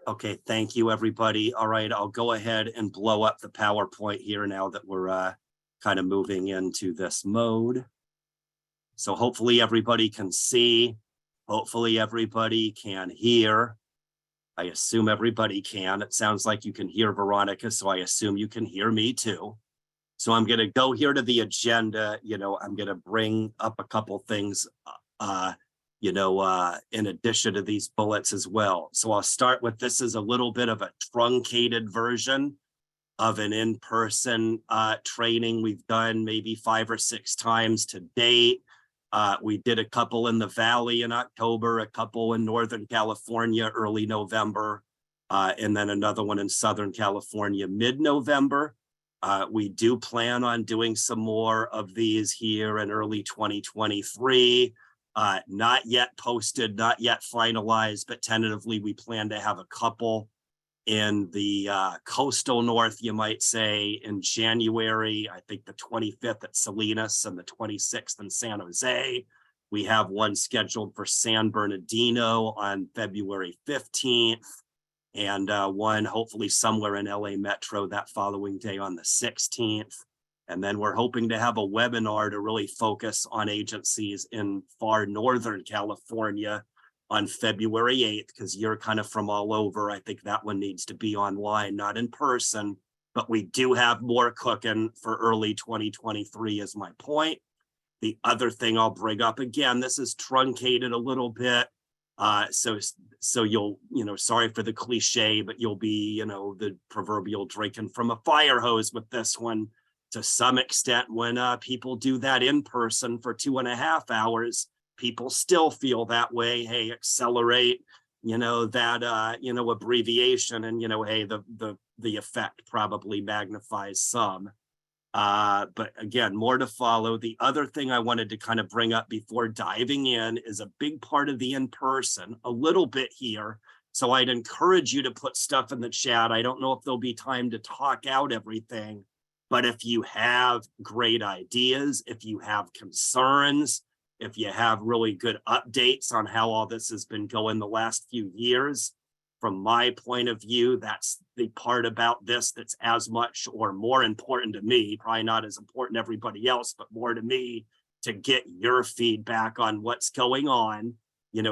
Okay, thank you, everybody. All right, I'll go ahead and blow up the PowerPoint here now that we're kind of moving into this mode. So hopefully everybody can see. Hopefully everybody can hear. I assume everybody can. It sounds like you can hear Veronica, so I assume you can hear me too. So I'm going to go here to the agenda. I'm going to bring up a couple things, in addition to these bullets as well. So I'll start with, this is a little bit of a truncated version of an in-person training we've done maybe 5 or 6 times to date. We did a couple in the Valley in October, a couple in Northern California, early November, and then another one in Southern California, mid-November. We do plan on doing some more of these here in early 2023. Not yet posted, not yet finalized, but tentatively we plan to have a couple in the coastal north, you might say, in January. I think the 25th at Salinas and the 26th in San Jose. We have one scheduled for San Bernardino on February 15th, and one hopefully somewhere in LA Metro that following day on the 16th. And then we're hoping to have a webinar to really focus on agencies in far Northern California on February 8th, because you're kind of from all over. I think that one needs to be online, not in person, but we do have more cooking for early 2023 is my point. The other thing I'll bring up, again, this is truncated a little bit. So you'll, sorry for the cliche, but you'll be, the proverbial drinking from a fire hose with this one to some extent. When people do that in person for 2.5 hours, people still feel that way. Hey, accelerate, that, abbreviation, and, hey, the effect probably magnifies some. But again, more to follow. The other thing I wanted to kind of bring up before diving in is a big part of the in-person, a little bit here. So I'd encourage you to put stuff in the chat. I don't know if there'll be time to talk out everything, but if you have great ideas, if you have concerns, if you have really good updates on how all this has been going the last few years, from my point of view, that's the part about this that's as much or more important to me, probably not as important to everybody else, but more to me, to get your feedback on what's going on.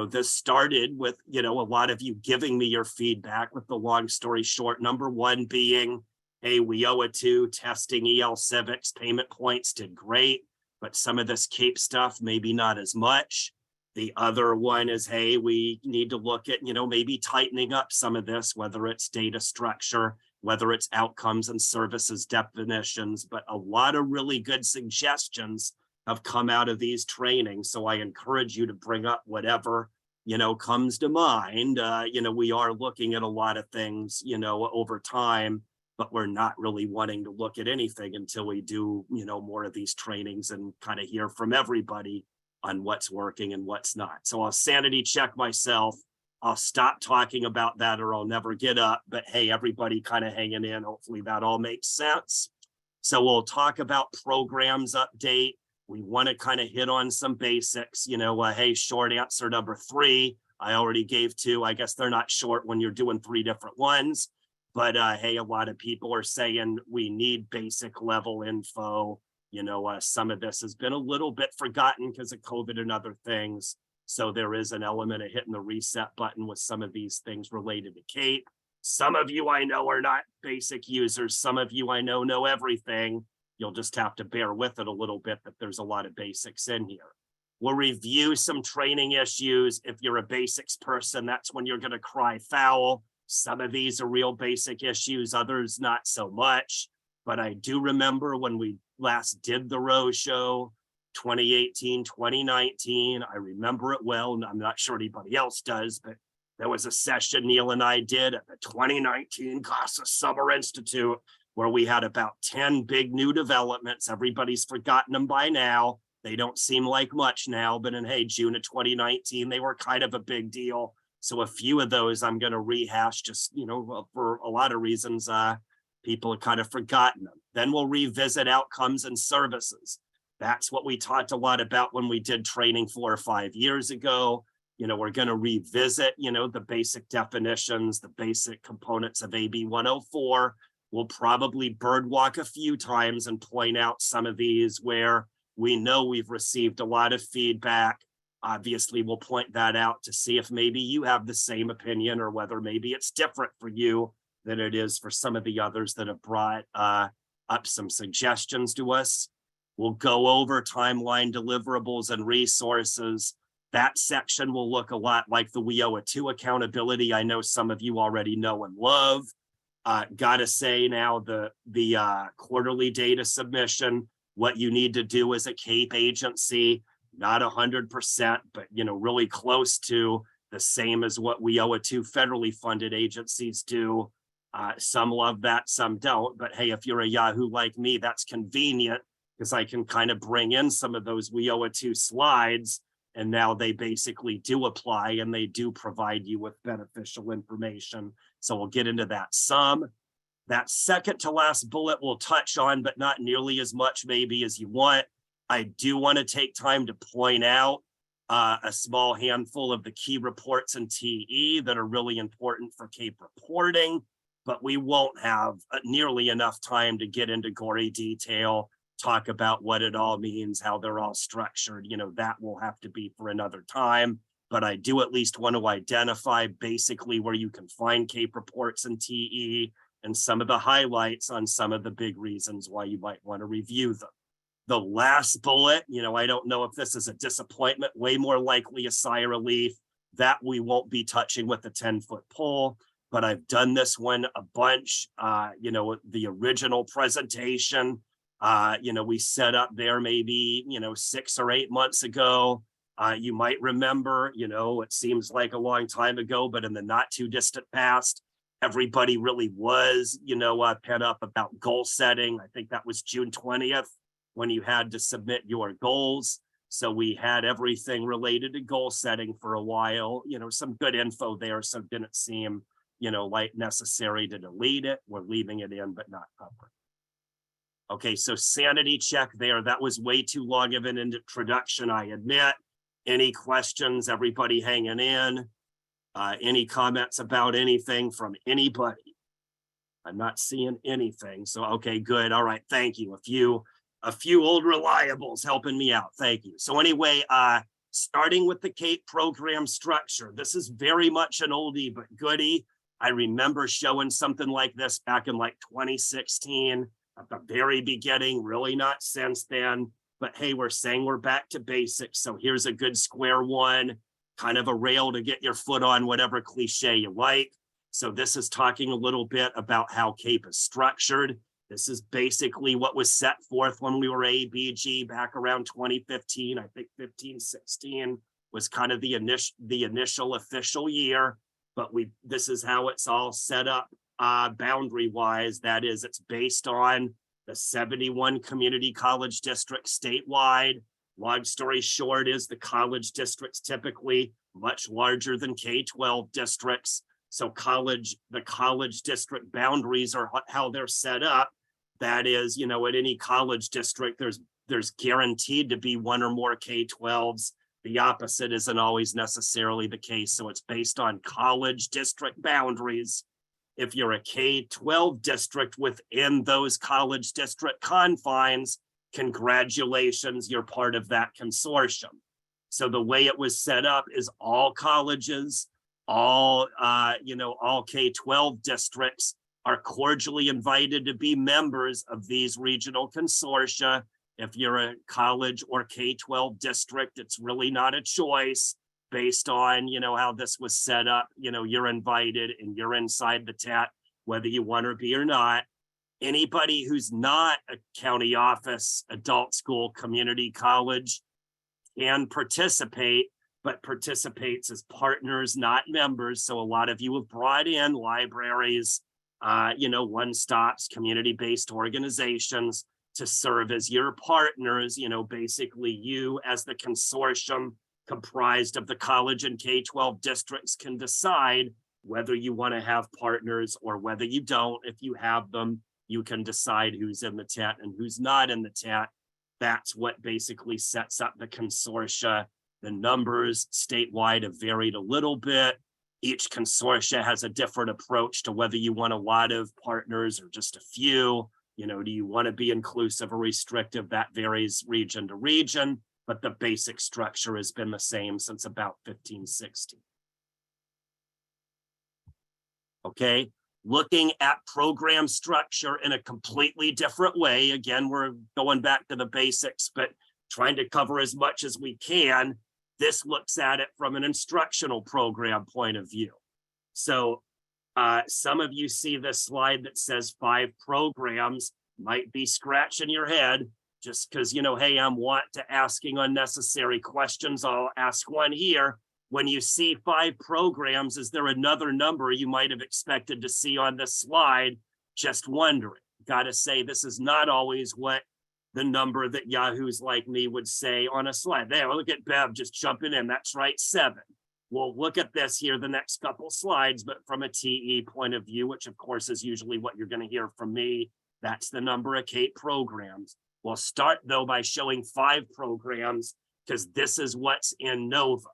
This started with, a lot of you giving me your feedback, with the long story short, number one being, hey, we owe it to testing EL Civics, payment points did great, but some of this CAEP stuff, maybe not as much. The other one is, hey, we need to look at, maybe tightening up some of this, whether it's data structure, whether it's outcomes and services definitions, but a lot of really good suggestions have come out of these trainings. So I encourage you to bring up whatever, comes to mind. We are looking at a lot of things, over time, but we're not really wanting to look at anything until we do, more of these trainings and kind of hear from everybody on what's working and what's not. So I'll sanity check myself. I'll stop talking about that or I'll never get up, but hey, everybody kind of hanging in. Hopefully that all makes sense. So we'll talk about programs update. We want to kind of hit on some basics, hey, short answer number 3, I already gave 2. I guess they're not short when you're doing 3 different ones, but hey, a lot of people are saying we need basic level info. Some of this has been a little bit forgotten because of COVID and other things. So there is an element of hitting the reset button with some of these things related to CAEP. Some of you I know are not basic users. Some of you I know everything. You'll just have to bear with it a little bit, that there's a lot of basics in here. We'll review some training issues. If you're a basics person, that's when you're going to cry foul. Some of these are real basic issues, others not so much. But I do remember when we last did the Row Show, 2018, 2019, I remember it well, and I'm not sure anybody else does, but there was a session Neil and I did at the 2019 CASA Summer Institute where we had about 10 big new developments. Everybody's forgotten them by now. They don't seem like much now, but in, hey, June of 2019, they were kind of a big deal. So a few of those I'm going to rehash just, for a lot of reasons. People have kind of forgotten them. Then we'll revisit outcomes and services. That's what we talked a lot about when we did training 4 or 5 years ago. We're going to revisit, the basic definitions, the basic components of AB 104. We'll probably birdwalk a few times and point out some of these where we know we've received a lot of feedback. Obviously, we'll point that out to see if maybe you have the same opinion or whether maybe it's different for you than it is for some of the others that have brought up some suggestions to us. We'll go over timeline deliverables and resources. That section will look a lot like the WIOA 2 accountability. I know some of you already know and love. Gotta say now, the quarterly data submission, what you need to do as a CAEP agency, not 100%, but really close to the same as what WIOA 2 federally funded agencies do. Some love that, some don't. But hey, if you're a Yahoo like me, that's convenient because I can kind of bring in some of those WIOA 2 slides, and now they basically do apply and they do provide you with beneficial information. So we'll get into that some. That second to last bullet we'll touch on, but not nearly as much maybe as you want. I do want to take time to point out a small handful of the key reports in TE that are really important for CAEP reporting, but we won't have nearly enough time to get into gory detail, talk about what it all means, how they're all structured. That will have to be for another time, but I do at least want to identify basically where you can find CAEP reports in TE and some of the highlights on some of the big reasons why you might want to review them. The last bullet, I don't know if this is a disappointment, way more likely a sigh of relief, that we won't be touching with the 10-foot pole, but I've done this one a bunch. The original presentation, we set up there maybe, 6 or 8 months ago. You might remember, it seems like a long time ago, but in the not too distant past, everybody really was, pent up about goal setting. I think that was June 20th when you had to submit your goals. So we had everything related to goal setting for a while, some good info there. So it didn't seem, like necessary to delete it. We're leaving it in, but not covering. Okay, so sanity check there. That was way too long of an introduction, I admit. Any questions, everybody hanging in? Any comments about anything from anybody? I'm not seeing anything. So, okay, good. All right, thank you. A few old reliables helping me out. Thank you. So anyway, starting with the CAEP program structure, this is very much an oldie but goodie. I remember showing something like this back in like 2016 at the very beginning, really not since then. But hey, we're saying we're back to basics. So here's a good square one, kind of a rail to get your foot on whatever cliche you like. So this is talking a little bit about how CAEP is structured. This is basically what was set forth when we were ABG back around 2015. I think 15, 16 was kind of the initial official year, but this is how it's all set up boundary wise. That is, it's based on the 71 community college districts statewide. Long story short is the college districts typically much larger than K-12 districts. So the college district boundaries are how they're set up. That is, at any college district, there's guaranteed to be one or more K-12s. The opposite isn't always necessarily the case. So it's based on college district boundaries. If you're a K-12 district within those college district confines, congratulations, you're part of that consortium. So the way it was set up is all colleges, all K-12 districts are cordially invited to be members of these regional consortia. If you're a college or K-12 district, it's really not a choice based on, how this was set up. You're invited and you're inside the TAT, whether you want to be or not. Anybody who's not a county office, adult school, community college can participate, but participates as partners, not members. So a lot of you have brought in libraries, one-stops, community-based organizations to serve as your partners. Basically you as the consortium comprised of the college and K-12 districts can decide whether you want to have partners or whether you don't. If you have them, you can decide who's in the TAT and who's not in the TAT. That's what basically sets up the consortia The numbers statewide have varied a little bit. Each consortia has a different approach to whether you want a lot of partners or just a few. You know, do you want to be inclusive or restrictive? That varies region to region, but the basic structure has been the same since about 1560. Okay, looking at program structure in a completely different way. Again, we're going back to the basics, but trying to cover as much as we can. This looks at it from an instructional program point of view. So some of you see this slide that says 5 programs, might be scratching your head just because, you know, hey, I'm wont to asking unnecessary questions. I'll ask one here. When you see 5 programs, is there another number you might have expected to see on this slide? Just wondering. Got to say, this is not always what the number that yahoos like me would say on a slide. There, look at Bev just jumping in. That's right, 7. We'll look at this here the next couple slides, but from a TE point of view, which of course is usually what you're going to hear from me, that's the number of CAEP programs. We'll start though by showing 5 programs because this is what's in NOVA.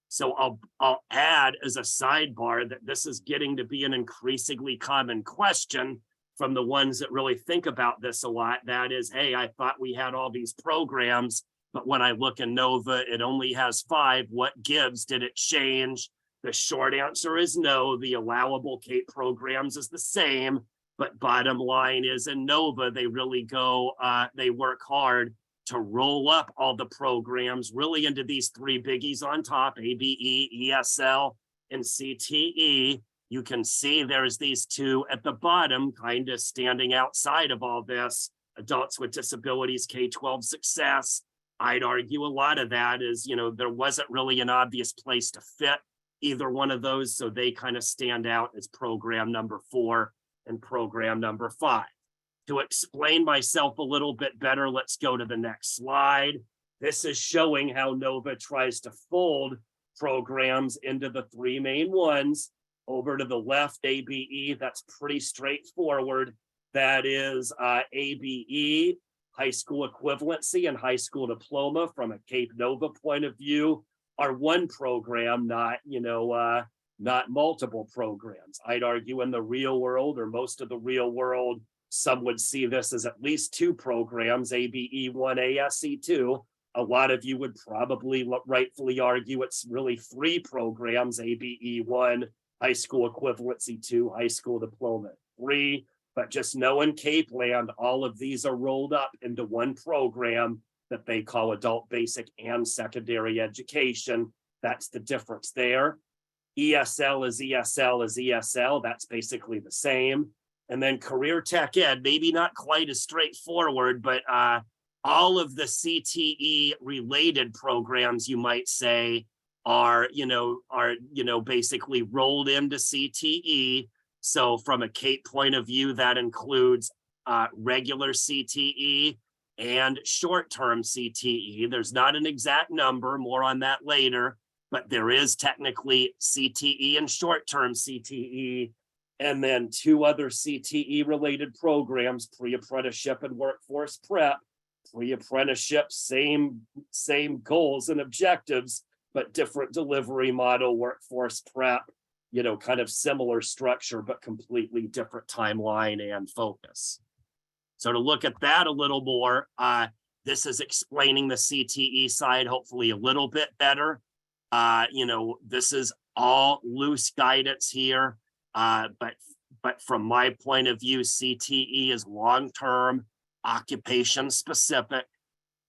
So I'll add as a sidebar that this is getting to be an increasingly common question from the ones that really think about this a lot. That is, hey, I thought we had all these programs, but when I look in NOVA, it only has 5. What gives? Did it change? The short answer is no. The allowable CAEP programs is the same, but bottom line is in NOVA, they really go, they work hard to roll up all the programs really into these 3 biggies on top, ABE, ESL, and CTE. You can see there's these 2 at the bottom, kind of standing outside of all this. Adults with disabilities, K-12 success. I'd argue a lot of that is, you know, there wasn't really an obvious place to fit either one of those, so they kind of stand out as program number 4 and program number 5. To explain myself a little bit better, let's go to the next slide. This is showing how NOVA tries to fold programs into the 3 main ones. Over to the left, ABE, that's pretty straightforward. That is ABE, high school equivalency and high school diploma from a CAEP NOVA point of view are 1 program, not, you know, not multiple programs. I'd argue in the real world or most of the real world, some would see this as at least 2 programs, ABE 1, ASE 2. A lot of you would probably rightfully argue it's really 3 programs, ABE 1, high school equivalency 2, high school diploma 3. But just know in CAEP land, all of these are rolled up into 1 program that they call adult basic and secondary education. That's the difference there. ESL is ESL is ESL. That's basically the same. And then career tech ed, maybe not quite as straightforward, but all of the CTE related programs, you might say, are basically rolled into CTE. So from a CAEP point of view, that includes regular CTE and short-term CTE. There's not an exact number, more on that later, but there is technically CTE and short-term CTE, and then 2 other CTE related programs, pre-apprenticeship and workforce prep. Pre-apprenticeship, same goals and objectives, but different delivery model. Workforce prep, you know, kind of similar structure, but completely different timeline and focus. So to look at that a little more, this is explaining the CTE side, hopefully a little bit better. You know, this is all loose guidance here, but from my point of view, CTE is long-term, occupation specific.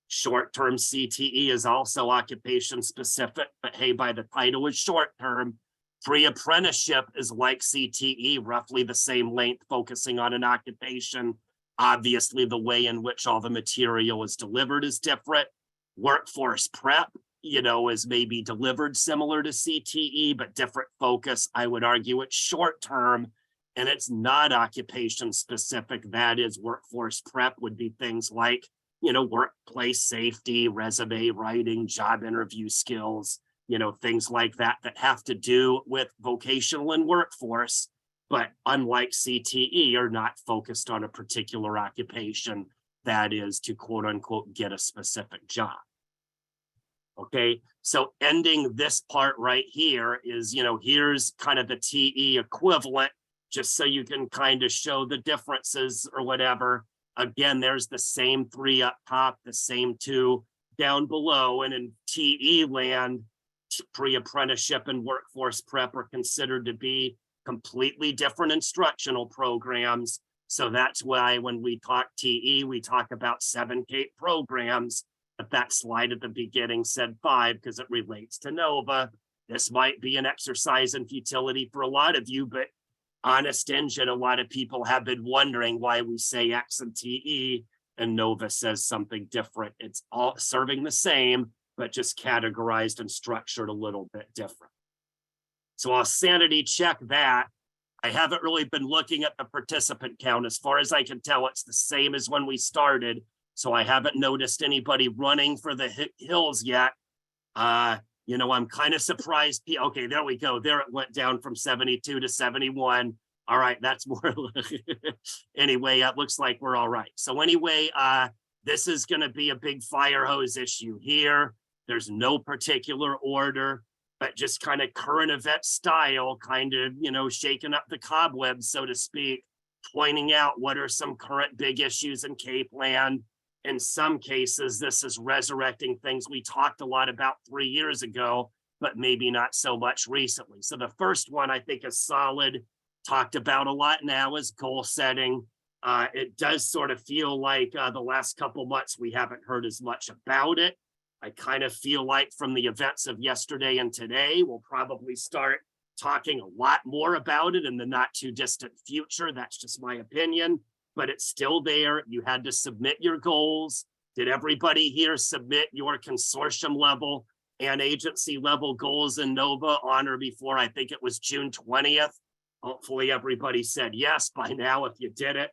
Short-term CTE is also occupation specific, but hey, by the title is short-term. Pre-apprenticeship is like CTE, roughly the same length, focusing on an occupation. Obviously, the way in which all the material is delivered is different. Workforce prep, you know, is maybe delivered similar to CTE, but different focus. I would argue it's short-term and it's not occupation specific. That is, workforce prep would be things like, you know, workplace safety, resume writing, job interview skills, you know, things like that that have to do with vocational and workforce, but unlike CTE, are not focused on a particular occupation, that is to quote unquote get a specific job. Okay, so ending this part right here is, here's kind of the TE equivalent, just so you can kind of show the differences or whatever. Again, there's the same 3 up top, the same 2 down below. And in TE land, pre-apprenticeship and workforce prep are considered to be completely different instructional programs. So that's why when we talk TE, we talk about 7 CAEP programs. But that slide at the beginning said 5 because it relates to NOVA. This might be an exercise in futility for a lot of you, but honest engine, a lot of people have been wondering why we say X and TE and NOVA says something different. It's all serving the same, but just categorized and structured a little bit different. So I'll sanity check that. I haven't really been looking at the participant count. As far as I can tell, it's the same as when we started. So I haven't noticed anybody running for the hills yet. I'm kind of surprised. Okay, there we go. There it went down from 72 to 71. All right, that's more. Anyway, it looks like we're all right. So anyway, this is going to be a big fire hose issue here. There's no particular order, but just kind of current event style, kind of, shaking up the cobwebs, so to speak, pointing out what are some current big issues in CAEP land. In some cases, this is resurrecting things we talked a lot about 3 years ago, but maybe not so much recently. So the first one I think is solid, talked about a lot now, is goal setting. It does sort of feel like the last couple months we haven't heard as much about it. I kind of feel like from the events of yesterday and today, we'll probably start talking a lot more about it in the not too distant future. That's just my opinion. But it's still there. You had to submit your goals. Did everybody here submit your consortium level and agency level goals in NOVA on or before, I think it was June 20th? Hopefully everybody said yes by now. If you did it,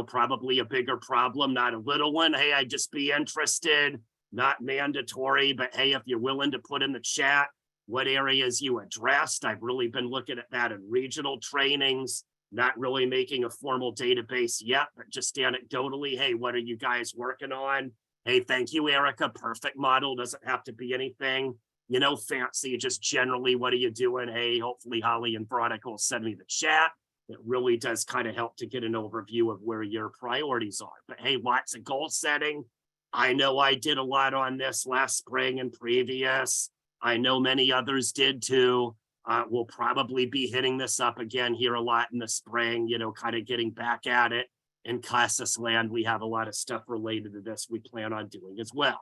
probably a bigger problem, not a little one. Hey, I'd just be interested, not mandatory, but hey, if you're willing to put in the chat what areas you addressed. I've really been looking at that in regional trainings. Not really making a formal database yet, but just anecdotally, hey, what are you guys working on? Hey, thank you, Erica. Perfect model. Doesn't have to be anything, fancy. Just generally, what are you doing? Hey, hopefully Holly and Veronica will send me the chat. It really does kind of help to get an overview of where your priorities are. But hey, lots of goal setting. I know I did a lot on this last spring and previous. I know many others did too. We'll probably be hitting this up again here a lot in the spring, kind of getting back at it. In CASAS land, we have a lot of stuff related to this we plan on doing as well.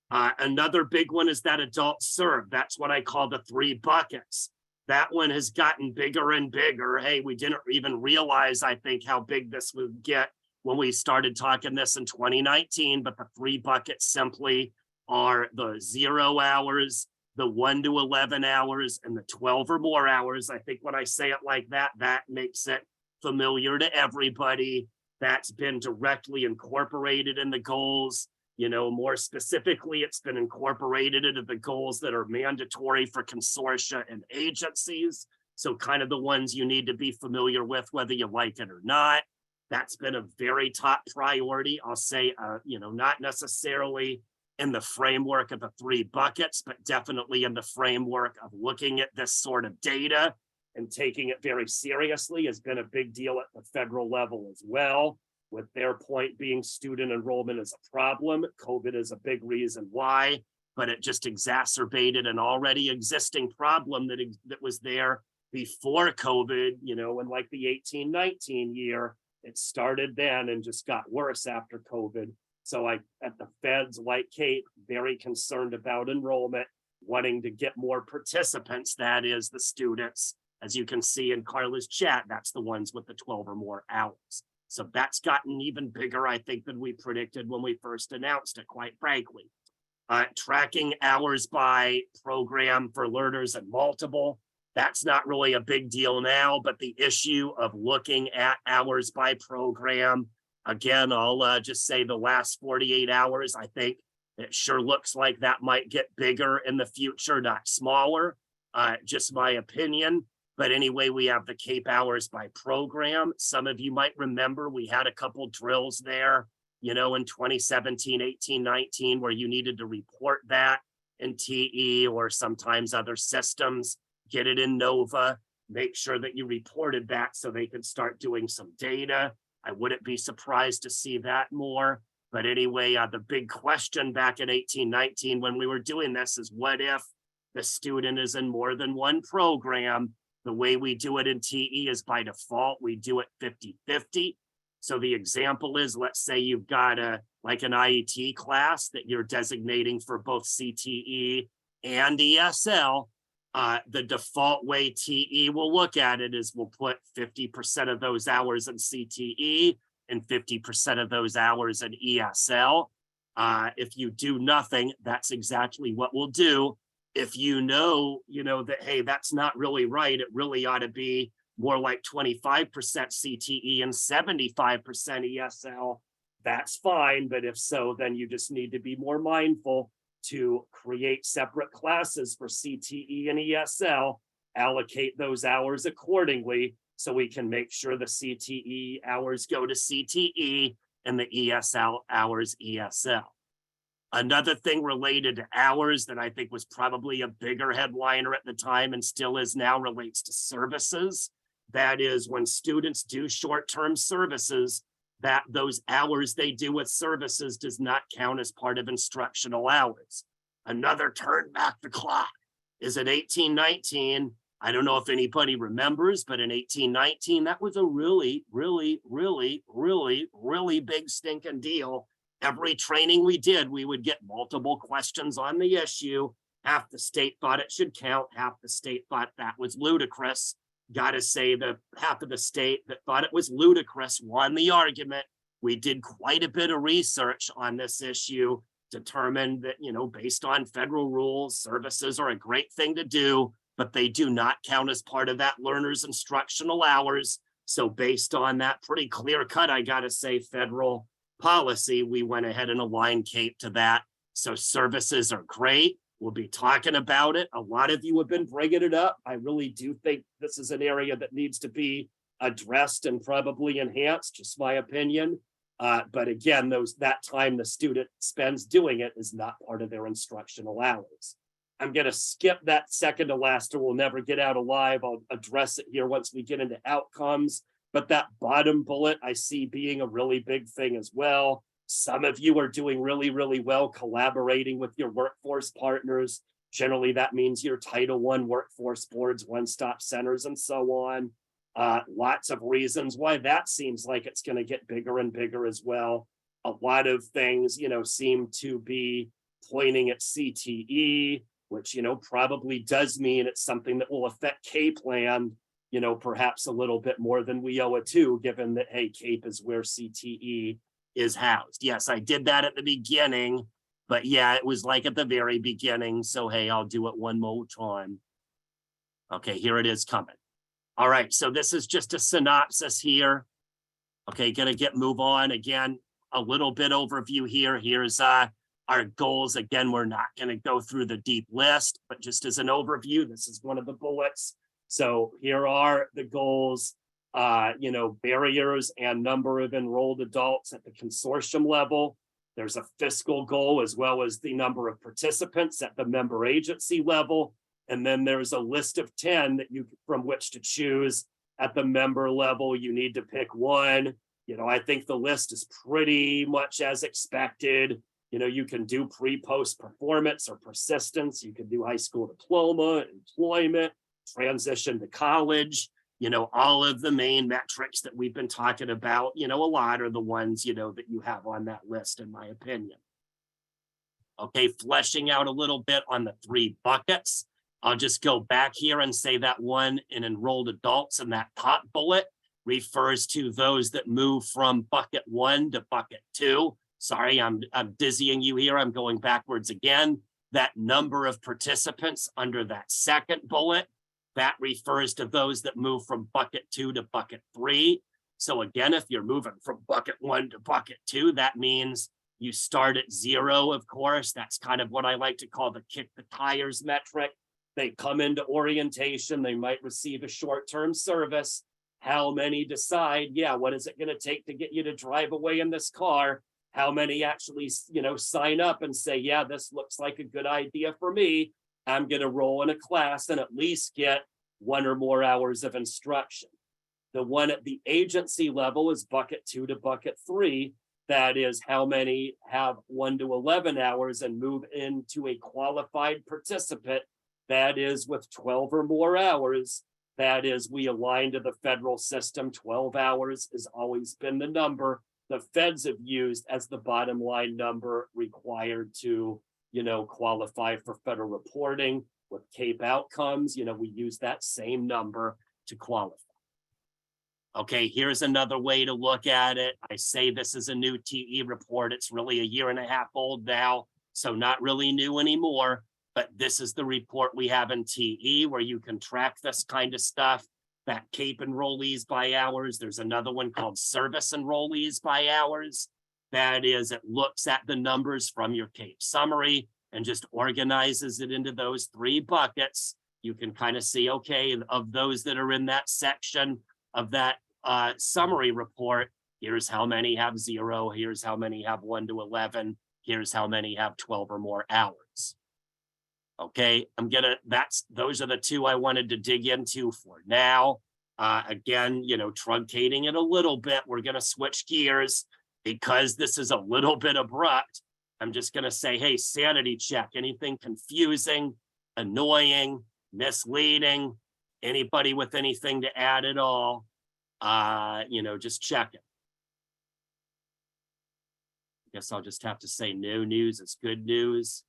Another big one is that adult serve. That's what I call the 3 buckets. That one has gotten bigger and bigger. Hey, we didn't even realize, I think, how big this would get when we started talking this in 2019, but the 3 buckets simply are the 0 hours, the 1 to 11 hours, and the 12 or more hours. I think when I say it like that, that makes it familiar to everybody. That's been directly incorporated in the goals. More specifically, it's been incorporated into the goals that are mandatory for consortia and agencies. So kind of the ones you need to be familiar with, whether you like it or not. That's been a very top priority. I'll say, not necessarily in the framework of the 3 buckets, but definitely in the framework of looking at this sort of data and taking it very seriously has been a big deal at the federal level as well, with their point being student enrollment is a problem. COVID is a big reason why, but it just exacerbated an already existing problem that was there before COVID, in like the 18-19 year. It started then and just got worse after COVID. So at the feds, like CAEP, very concerned about enrollment, wanting to get more participants, that is the students. As you can see in Carla's chat, that's the ones with the 12 or more hours. So that's gotten even bigger, I think, than we predicted when we first announced it, quite frankly. Tracking hours by program for learners and multiple, that's not really a big deal now, but the issue of looking at hours by program, again, I'll just say the last 48 hours, I think it sure looks like that might get bigger in the future, not smaller, just my opinion. But anyway, we have the CAEP hours by program. Some of you might remember we had a couple drills there, in 2017, 18, 19, where you needed to report that in TE or sometimes other systems, get it in Nova, make sure that you reported that so they can start doing some data. I wouldn't be surprised to see that more. But anyway, the big question back in 1819 when we were doing this is, what if the student is in more than one program? The way we do it in TE is by default, we do it 50-50. So the example is, let's say you've got like an IET class that you're designating for both CTE and ESL. The default way TE will look at it is we'll put 50% of those hours in CTE and 50% of those hours in ESL. If you do nothing, that's exactly what we'll do. If you know that, hey, that's not really right, it really ought to be more like 25% CTE and 75% ESL, that's fine. But if so, then you just need to be more mindful to create separate classes for CTE and ESL, allocate those hours accordingly so we can make sure the CTE hours go to CTE and the ESL hours ESL. Another thing related to hours that I think was probably a bigger headliner at the time and still is now relates to services. That is, when students do short-term services, that those hours they do with services does not count as part of instructional hours. Another turn back the clock is in 1819. I don't know if anybody remembers, but in 1819, that was a really, really, really, really, really big stinking deal. Every training we did, we would get multiple questions on the issue. Half the state thought it should count. Half the state thought that was ludicrous. Got to say the half of the state that thought it was ludicrous won the argument. We did quite a bit of research on this issue, determined that, based on federal rules, services are a great thing to do, but they do not count as part of that learner's instructional hours. So based on that pretty clear cut, I got to say, federal policy, we went ahead and aligned CAEP to that. So services are great. We'll be talking about it. A lot of you have been bringing it up. I really do think this is an area that needs to be addressed and probably enhanced, just my opinion. But again, that time the student spends doing it is not part of their instructional hours. I'm going to skip that second to last, or we'll never get out alive. I'll address it here once we get into outcomes. But that bottom bullet I see being a really big thing as well. Some of you are doing really, really well collaborating with your workforce partners. Generally, that means your Title I workforce boards, one-stop centers, and so on. Lots of reasons why that seems like it's going to get bigger and bigger as well. A lot of things, seem to be pointing at CTE, which, probably does mean it's something that will affect CAEP land, perhaps a little bit more than we owe it to, given that, hey, CAEP is where CTE is housed. Yes, I did that at the beginning, but yeah, it was like at the very beginning. So, hey, I'll do it one more time. Okay, here it is coming. All right, so this is just a synopsis here. Okay, move on. Again, a little bit overview here. Here's our goals. Again, we're not gonna go through the deep list, but just as an overview, this is one of the bullets. So here are the goals, barriers and number of enrolled adults at the consortium level. There's a fiscal goal as well as the number of participants at the member agency level. And then there's a list of 10 that from which to choose at the member level. You need to pick one. I think the list is pretty much as expected. You can do pre-post performance or persistence. You can do high school diploma, employment, transition to college. All of the main metrics that we've been talking about, a lot are the ones, that you have on that list, in my opinion. Okay, fleshing out a little bit on the 3 buckets. I'll just go back here and say that one in enrolled adults in that top bullet refers to those that move from bucket 1 to bucket 2. Sorry, I'm dizzying you here. I'm going backwards again. That number of participants under that second bullet, that refers to those that move from bucket 2 to bucket 3. So again, if you're moving from bucket 1 to bucket 2, that means you start at 0, of course. That's kind of what I like to call the kick the tires metric. They come into orientation, they might receive a short-term service. How many decide, yeah, what is it going to take to get you to drive away in this car? How many actually, sign up and say, yeah, this looks like a good idea for me. I'm going to roll in a class and at least get 1 or more hours of instruction. The one at the agency level is bucket 2 to bucket 3. That is how many have 1 to 11 hours and move into a qualified participant. That is with 12 or more hours. That is, we align to the federal system. 12 hours has always been the number the feds have used as the bottom line number required to, qualify for federal reporting. With CAEP Outcomes, we use that same number to qualify. Okay, here's another way to look at it. I say this is a new TE report. It's really a 1.5 years old now, so not really new anymore. But this is the report we have in TE where you can track this kind of stuff. That CAEP enrollees by hours. There's another one called service enrollees by hours. That is, it looks at the numbers from your CAEP summary and just organizes it into those 3 buckets. You can kind of see, okay, of those that are in that section of that summary report, here's how many have 0, here's how many have 1 to 11, here's how many have 12 or more hours. Okay, those are the 2 I wanted to dig into for now. Again, truncating it a little bit, we're gonna switch gears because this is a little bit abrupt. I'm just gonna say, hey, sanity check, anything confusing, annoying, misleading, anybody with anything to add at all, just check it. I guess I'll just have to say no news is good news.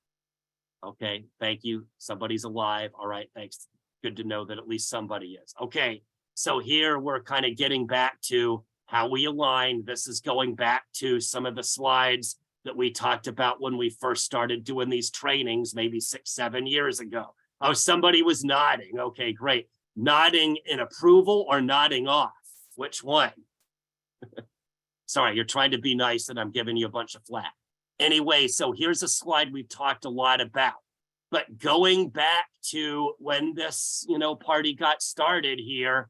Okay, thank you. Somebody's alive. All right, thanks. Good to know that at least somebody is. Okay, so here we're kind of getting back to how we align. This is going back to some of the slides that we talked about when we first started doing these trainings, maybe 6, 7 years ago. Oh, somebody was nodding. Okay, great. Nodding in approval or nodding off? Which one? Sorry, you're trying to be nice and I'm giving you a bunch of flack. Anyway, so here's a slide we've talked a lot about. But going back to when this, party got started here,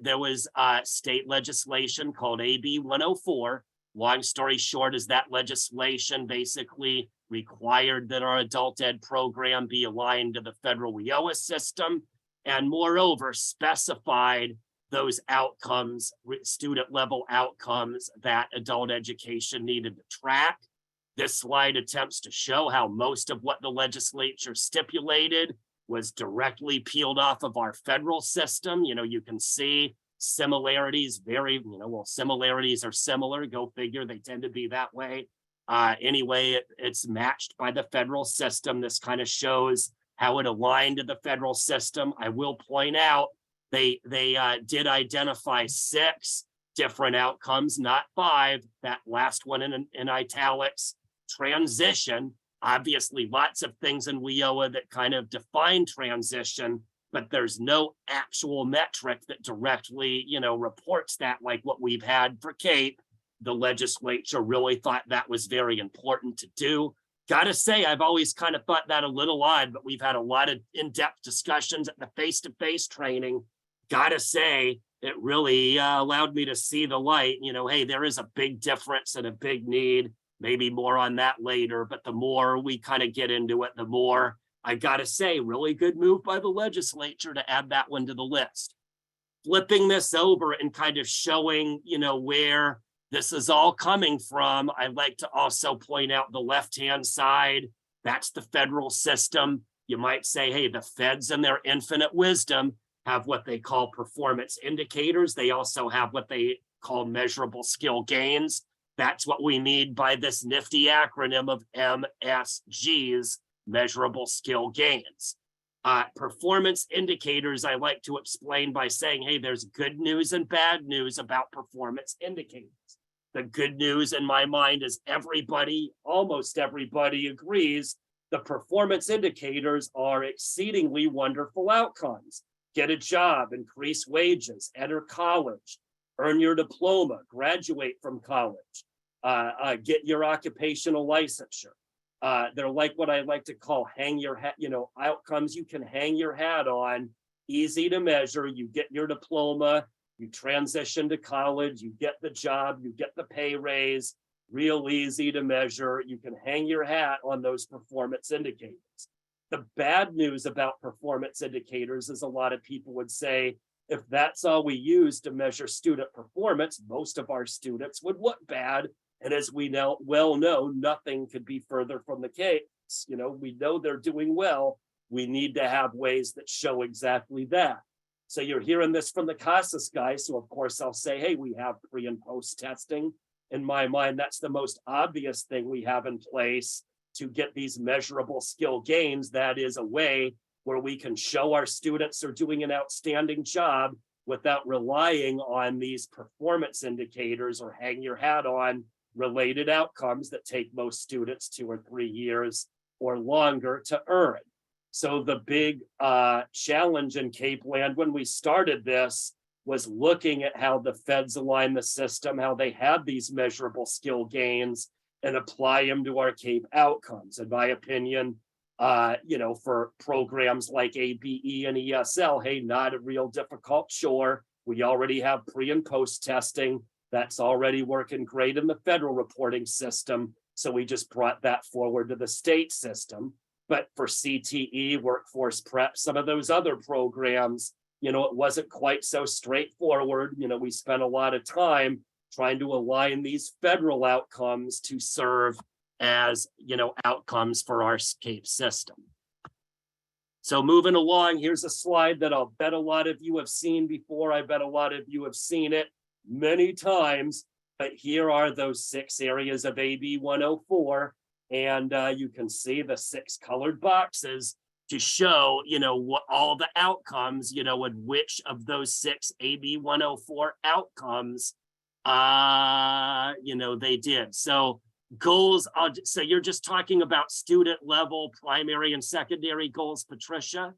there was state legislation called AB 104. Long story short is that legislation basically required that our adult ed program be aligned to the federal WIOA system, and moreover specified those outcomes, student level outcomes that adult education needed to track. This slide attempts to show how most of what the legislature stipulated was directly peeled off of our federal system. You can see similarities, similarities are similar, go figure, they tend to be that way. Anyway, it's matched by the federal system. This kind of shows how it aligned to the federal system. I will point out, they did identify 6 different outcomes, not 5, that last one in italics. Transition, obviously lots of things in WIOA that kind of define transition, but there's no actual metric that directly, reports that like what we've had for CAEP. The legislature really thought that was very important to do. Gotta say, I've always kind of thought that a little odd, but we've had a lot of in-depth discussions at the face-to-face training. Gotta say, it really allowed me to see the light, hey, there is a big difference and a big need. Maybe more on that later, but the more we kind of get into it, the more, I gotta say, really good move by the legislature to add that one to the list. Flipping this over and kind of showing, where this is all coming from, I like to also point out the left-hand side. That's the federal system. You might say, hey, the feds in their infinite wisdom have what they call performance indicators. They also have what they call measurable skill gains. That's what we mean by this nifty acronym of MSGs, measurable skill gains. Performance indicators, I like to explain by saying, hey, there's good news and bad news about performance indicators. The good news in my mind is almost everybody agrees the performance indicators are exceedingly wonderful outcomes. Get a job, increase wages, enter college, earn your diploma, graduate from college, get your occupational licensure. They're like what I like to call hang your hat, outcomes you can hang your hat on, easy to measure. You get your diploma, you transition to college, you get the job, you get the pay raise, real easy to measure. You can hang your hat on those performance indicators. The bad news about performance indicators is a lot of people would say, if that's all we use to measure student performance, most of our students would look bad. And as we now well know, nothing could be further from the case. We know they're doing well. We need to have ways that show exactly that. So you're hearing this from the CASAS guy. So of course I'll say, hey, we have pre and post testing. In my mind, that's the most obvious thing we have in place to get these measurable skill gains. That is a way where we can show our students are doing an outstanding job without relying on these performance indicators or hang your hat on related outcomes that take most students 2 or 3 years or longer to earn. So the big challenge in CAEP land when we started this was looking at how the feds align the system, how they have these measurable skill gains and apply them to our CAEP outcomes. In my opinion, for programs like ABE and ESL, hey, not a real difficult chore. We already have pre and post testing. That's already working great in the federal reporting system. So we just brought that forward to the state system. But for CTE, workforce prep, some of those other programs, it wasn't quite so straightforward. We spent a lot of time trying to align these federal outcomes to serve as, outcomes for our CAEP system. So moving along, here's a slide that I'll bet a lot of you have seen before. I bet a lot of you have seen it many times, but here are those 6 areas of AB 104. And you can see the 6 colored boxes to show, what all the outcomes, and which of those 6 AB 104 outcomes, they did. So goals, so you're just talking about student level, primary and secondary goals, Patricia?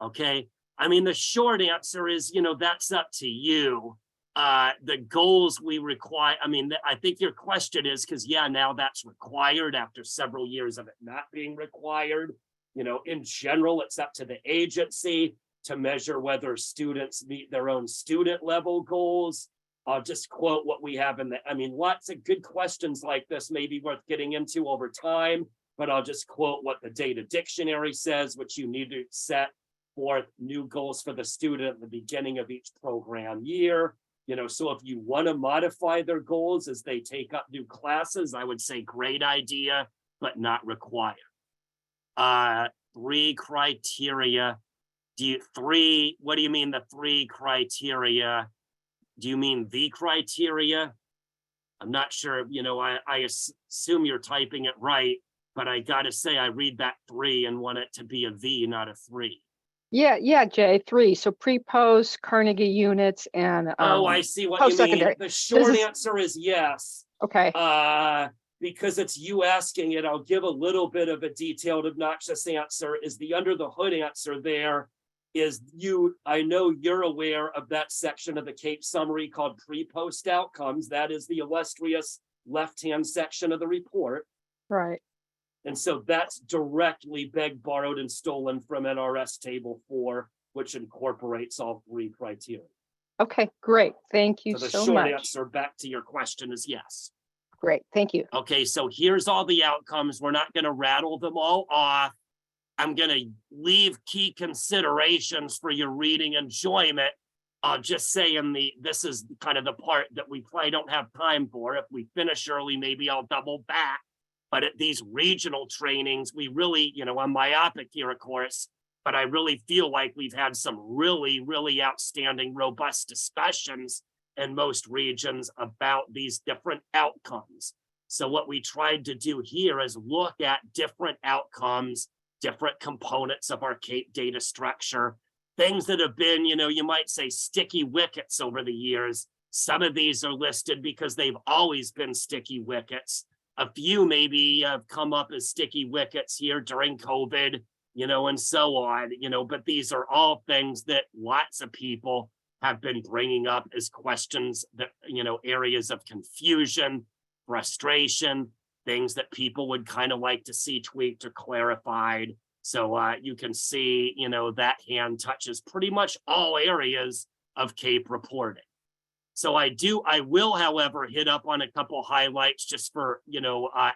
Okay. I mean, the short answer is, that's up to you. The goals we require, I think your question is because, now that's required after several years of it not being required. In general, it's up to the agency to measure whether students meet their own student level goals. I'll just quote what we have in lots of good questions like this may be worth getting into over time, but I'll just quote what the data dictionary says, which you need to set forth new goals for the student at the beginning of each program year. So if you want to modify their goals as they take up new classes, I would say great idea, but not required. 3 criteria. What do you mean the 3 criteria? Do you mean the criteria? I'm not sure, I assume you're typing it right, but I got to say, I read that 3 and want it to be a V, not a 3. Yeah, Jay, 3. So pre-post, Carnegie units, and I see what you mean. The short answer is yes. Okay. Because it's you asking it, I'll give a little bit of a detailed, obnoxious answer. Is the under the hood answer there is I know you're aware of that section of the CAEP summary called pre-post outcomes. That is the illustrious left-hand section of the report. Right. And so that's directly begged, borrowed, and stolen from NRS Table 4, which incorporates all 3 criteria. Okay, great. Thank you so much. So the short answer back to your question is yes. Great, thank you. Okay, so here's all the outcomes. We're not going to rattle them all off. I'm going to leave key considerations for your reading enjoyment. I'll just say this is kind of the part that we probably don't have time for. If we finish early, maybe I'll double back. But at these regional trainings, we really, I'm myopic here, of course, but I really feel like we've had some really, really outstanding, robust discussions in most regions about these different outcomes. So what we tried to do here is look at different outcomes, different components of our CAEP data structure, things that have been, you might say sticky wickets over the years. Some of these are listed because they've always been sticky wickets. A few maybe have come up as sticky wickets here during COVID, and so on, but these are all things that lots of people have been bringing up as questions that, areas of confusion, frustration, things that people would kind of like to see tweaked or clarified. So you can see, that hand touches pretty much all areas of CAEP reporting. So I will, however, hit up on a couple highlights just for,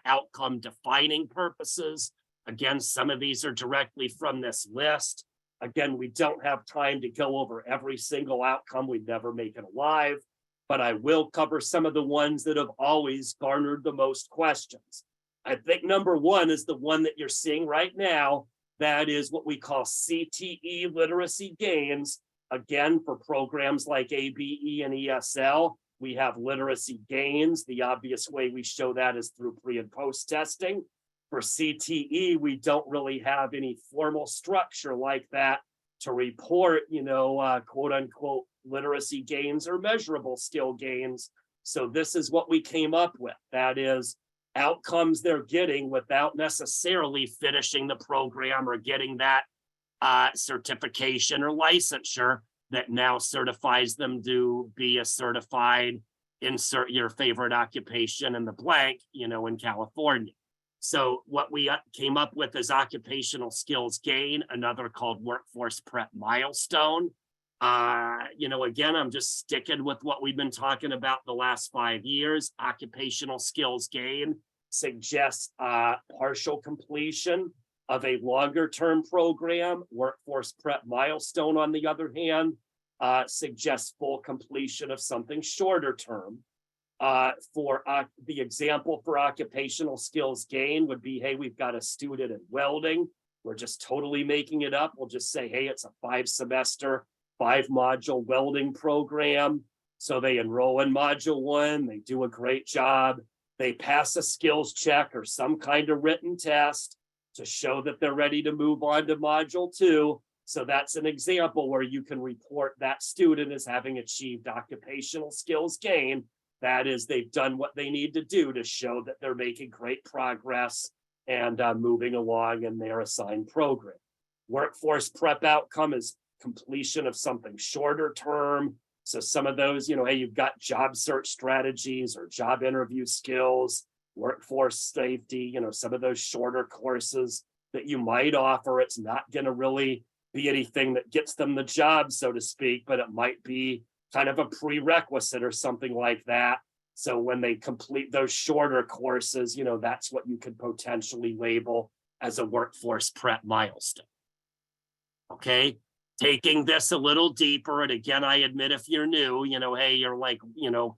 outcome defining purposes. Again, some of these are directly from this list. Again, we don't have time to go over every single outcome. We'd never make it alive, but I will cover some of the ones that have always garnered the most questions. I think number one is the one that you're seeing right now. That is what we call CTE literacy gains. Again, for programs like ABE and ESL, we have literacy gains. The obvious way we show that is through pre and post testing. For CTE, we don't really have any formal structure like that to report, quote unquote, literacy gains or measurable skill gains. So this is what we came up with. That is outcomes they're getting without necessarily finishing the program or getting that certification or licensure that now certifies them to be a certified, insert your favorite occupation in the blank, in California. So what we came up with is occupational skills gain, another called workforce prep milestone. Again, I'm just sticking with what we've been talking about the last 5 years. Occupational skills gain suggests partial completion of a longer term program. Workforce prep milestone, on the other hand, suggests full completion of something shorter term. For the example for occupational skills gain would be, hey, we've got a student in welding. We're just totally making it up. We'll just say, hey, it's a 5-semester, 5-module welding program. So they enroll in module 1, they do a great job. They pass a skills check or some kind of written test to show that they're ready to move on to module 2. So that's an example where you can report that student as having achieved occupational skills gain. That is, they've done what they need to do to show that they're making great progress and moving along in their assigned program. Workforce prep outcome is completion of something shorter term. So some of those, hey, you've got job search strategies or job interview skills, workforce safety, some of those shorter courses that you might offer. It's not going to really be anything that gets them the job, so to speak, but it might be kind of a prerequisite or something like that. So when they complete those shorter courses, that's what you could potentially label as a workforce prep milestone. Okay, taking this a little deeper, and again, I admit if you're new, hey, you're like,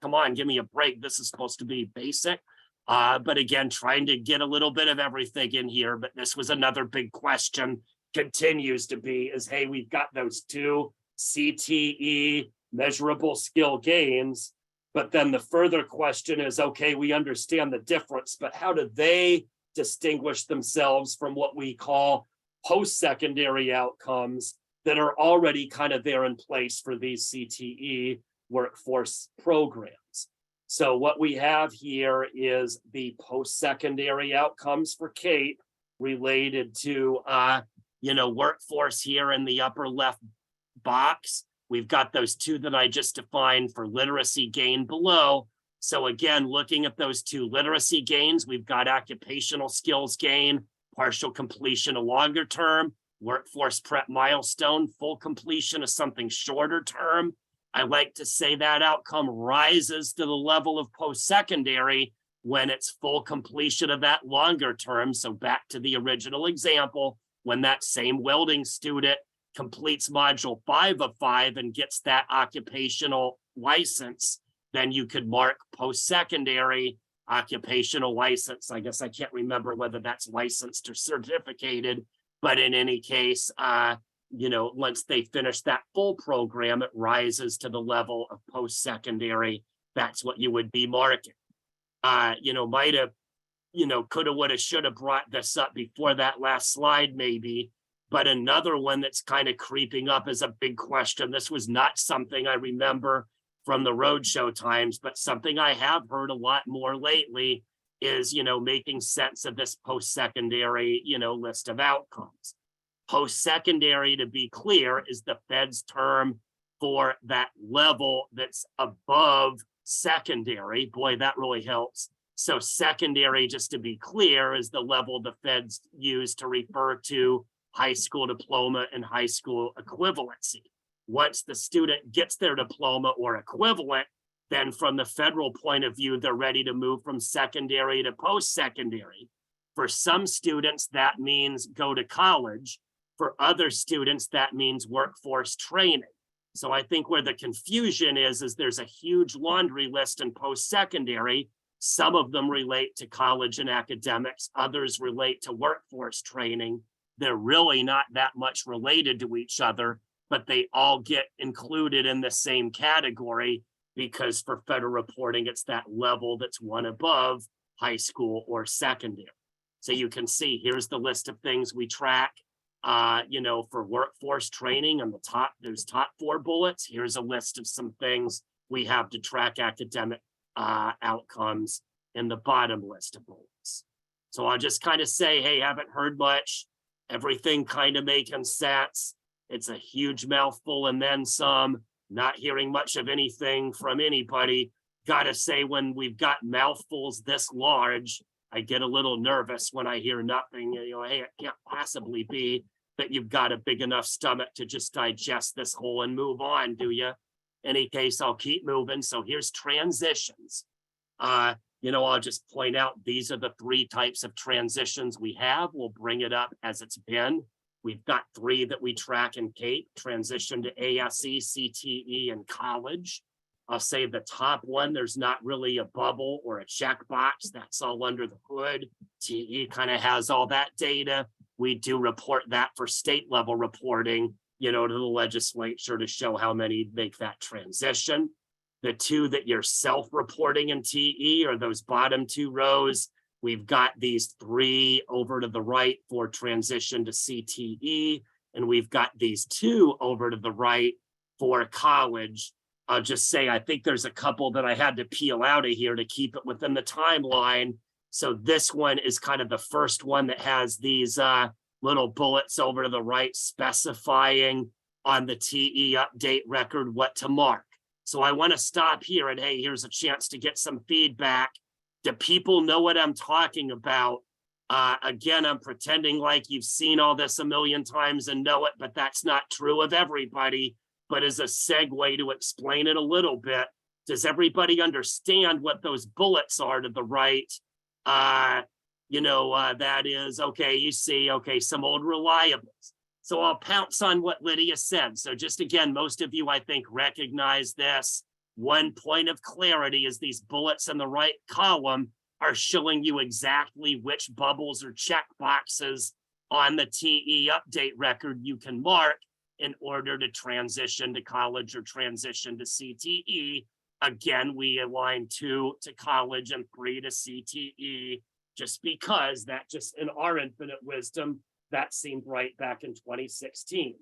come on, give me a break. This is supposed to be basic. But again, trying to get a little bit of everything in here, but this was another big question, continues to be, is, hey, we've got those 2 CTE measurable skill gains, but then the further question is, okay, we understand the difference, but how do they distinguish themselves from what we call post-secondary outcomes that are already kind of there in place for these CTE workforce programs? So what we have here is the post-secondary outcomes for CAEP related to, workforce here in the upper left box. We've got those 2 that I just defined for literacy gain below. So again, looking at those 2 literacy gains, we've got occupational skills gain, partial completion of longer term, workforce prep milestone, full completion of something shorter term. I like to say that outcome rises to the level of post-secondary when it's full completion of that longer term. So back to the original example, when that same welding student completes module 5 of 5 and gets that occupational license, then you could mark post-secondary occupational license. I guess I can't remember whether that's licensed or certificated, but in any case, once they finish that full program, it rises to the level of post-secondary. That's what you would be marking. Might have, coulda, woulda, shoulda brought this up before that last slide, maybe. But another one that's kind of creeping up is a big question. This was not something I remember from the roadshow times, but something I have heard a lot more lately is, making sense of this post-secondary, list of outcomes. Post-secondary, to be clear, is the Fed's term for that level that's above secondary. Boy, that really helps. So secondary, just to be clear, is the level the Feds use to refer to high school diploma and high school equivalency. Once the student gets their diploma or equivalent, Then from the federal point of view, they're ready to move from secondary to post-secondary. For some students, that means go to college. For other students, that means workforce training. So I think where the confusion is there's a huge laundry list in post-secondary. Some of them relate to college and academics, others relate to workforce training. They're really not that much related to each other, but they all get included in the same category because for federal reporting, it's that level that's one above high school or secondary. So you can see here's the list of things we track. For workforce training on the top, those top 4 bullets. Here's a list of some things we have to track academic outcomes in the bottom list of bullets. So I'll just kind of say, hey, haven't heard much. Everything kind of making sense. It's a huge mouthful and then some. Not hearing much of anything from anybody. Gotta say, when we've got mouthfuls this large, I get a little nervous when I hear nothing. Hey, it can't possibly be that you've got a big enough stomach to just digest this whole and move on, do you? Any case, I'll keep moving. So here's transitions. I'll just point out, these are the 3 types of transitions we have. We'll bring it up as it's been. We've got 3 that we track in CAEP: transition to ASE, CTE, and college. I'll say the top one, there's not really a bubble or a checkbox. That's all under the hood. TE kind of has all that data. We do report that for state level reporting, to the legislature to show how many make that transition. The 2 that you're self-reporting in TE are those bottom 2 rows. We've got these 3 over to the right for transition to CTE, and we've got these 2 over to the right for college. I'll just say, I think there's a couple that I had to peel out of here to keep it within the timeline. So this one is kind of the first one that has these little bullets over to the right specifying on the TE update record what to mark. So I want to stop here and, hey, here's a chance to get some feedback. Do people know what I'm talking about? Again, I'm pretending like you've seen all this a million times and know it, but that's not true of everybody. But as a segue to explain it a little bit, does everybody understand what those bullets are to the right? That is, okay, you see, okay, some old reliables. So I'll pounce on what Lydia said. So just again, most of you, I think, recognize this. One point of clarity is these bullets in the right column are showing you exactly which bubbles or check boxes on the TE update record you can mark in order to transition to college or transition to CTE. Again, we align 2 to college and 3 to CTE, just because that just in our infinite wisdom, that seemed right back in 2016.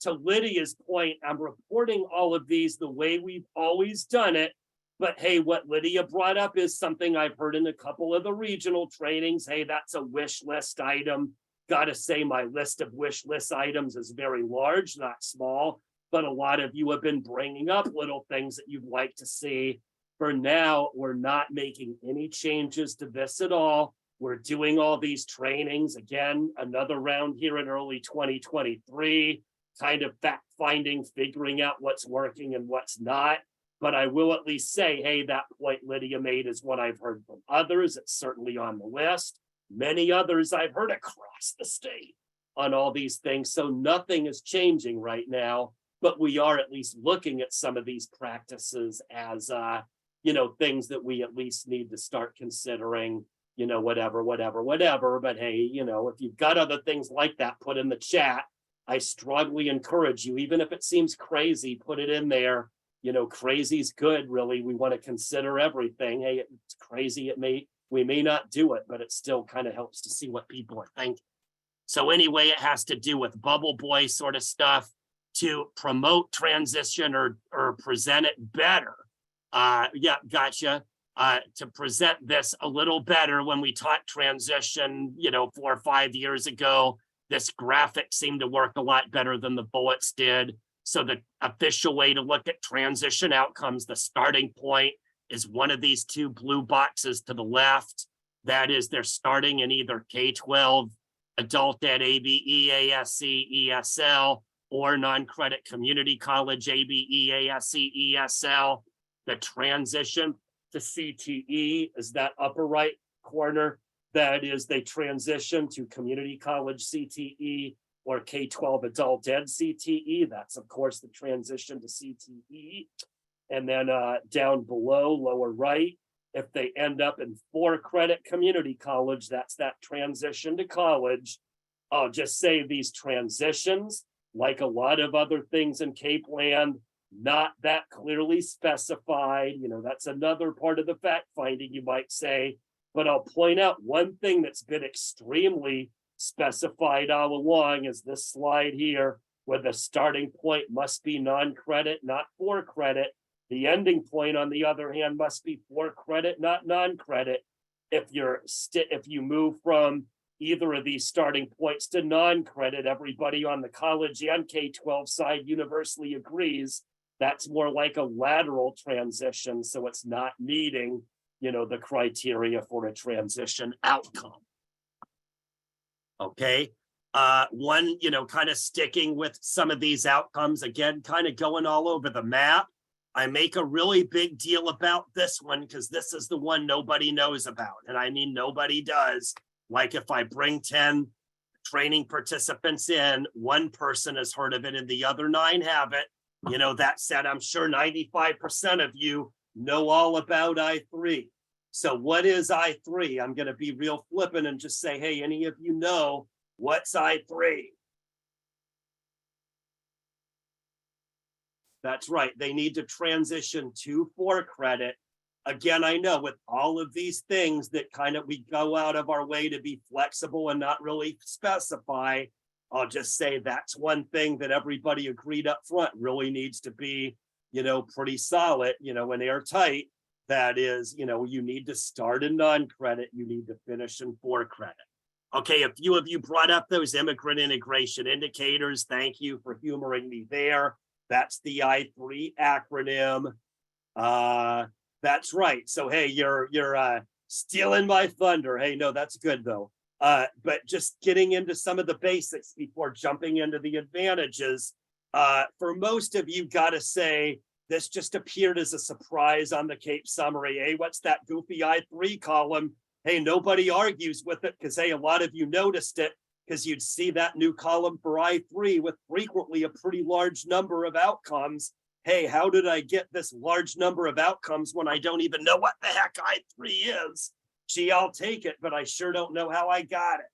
To Lydia's point, I'm reporting all of these the way we've always done it. But hey, what Lydia brought up is something I've heard in a couple of the regional trainings. Hey, that's a wish list item. Gotta say, my list of wish list items is very large, not small, but a lot of you have been bringing up little things that you'd like to see. For now, we're not making any changes to this at all. We're doing all these trainings. Again, another round here in early 2023, kind of fact finding, figuring out what's working and what's not. But I will at least say, hey, that point Lydia made is what I've heard from others. It's certainly on the list. Many others I've heard across the state on all these things. So nothing is changing right now, but we are at least looking at some of these practices as, things that we at least need to start considering, whatever. But hey, if you've got other things like that, put in the chat. I strongly encourage you, even if it seems crazy, put it in there. Crazy's good, really. We want to consider everything. Hey, it's crazy. We may not do it, but it still kind of helps to see what people are thinking. So anyway, it has to do with bubble boy sort of stuff to promote transition or present it better. Yeah, gotcha. To present this a little better, when we taught transition, 4 or 5 years ago, this graphic seemed to work a lot better than the bullets did. So the official way to look at transition outcomes, the starting point is one of these 2 blue boxes to the left. That is, they're starting in either K-12, adult ed, ABE, ASC, ESL, or non-credit community college, ABE, ASC, ESL. the transition to CTE is that upper right corner. That is, they transition to community college CTE or K-12 adult ed CTE. That's, of course, the transition to CTE. And then down below, lower right, if they end up in 4-credit community college, that's that transition to college. I'll just say these transitions, like a lot of other things in CAEP land, not that clearly specified. You know, that's another part of the fact finding, you might say. But I'll point out one thing that's been extremely specified all along is this slide here, where the starting point must be non-credit, not 4-credit. The ending point, on the other hand, must be 4-credit, not non-credit. If you move from either of these starting points to non-credit, everybody on the college and K-12 side universally agrees that's more like a lateral transition, so it's not meeting, you know, the criteria for a transition outcome. Okay, one, you know, kind of sticking with some of these outcomes, again, kind of going all over the map. I make a really big deal about this one because this is the one nobody knows about. And I mean, nobody does. Like if I bring 10 training participants in, one person has heard of it and the other 9 haven't. You know, that said, I'm sure 95% of you know all about I3. So what is I3? I'm going to be real flippant and just say, hey, any of you know what's I3? That's right. They need to transition to 4-credit. Again, I know with all of these things that kind of we go out of our way to be flexible and not really specify, I'll just say that's one thing that everybody agreed up front really needs to be, you know, pretty solid, you know, and airtight. That is, you know, you need to start in non-credit, you need to finish in 4-credit. Okay, a few of you brought up those immigrant integration indicators. Thank you for humoring me there. That's the I3 acronym. That's right. So, hey, you're stealing my thunder. Hey, no, that's good though. But just getting into some of the basics before jumping into the advantages. For most of you, gotta say, this just appeared as a surprise on the CAEP summary. Hey, what's that goofy I3 column? Hey, nobody argues with it because, hey, a lot of you noticed it because you'd see that new column for I3 with frequently a pretty large number of outcomes. Hey, how did I get this large number of outcomes when I don't even know what the heck I3 is? Gee, I'll take it, but I sure don't know how I got it.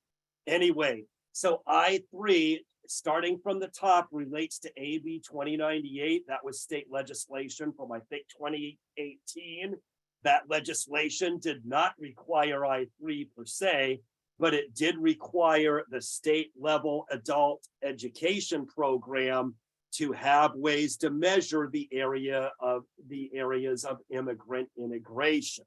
Anyway, so I3, starting from the top, relates to AB 2098. That was state legislation from, I think, 2018. That legislation did not require I3 per se, but it did require the state level adult education program to have ways to measure the areas of immigrant integration.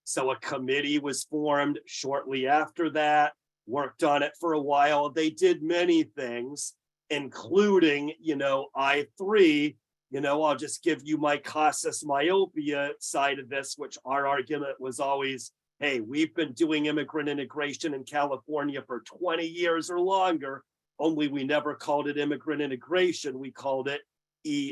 So a committee was formed shortly after that, worked on it for a while. They did many things, including, you know, I3. You know, I'll just give you my casus myopia side of this, which our argument was always, hey, we've been doing immigrant integration in California for 20 years or longer, only we never called it immigrant integration. We called it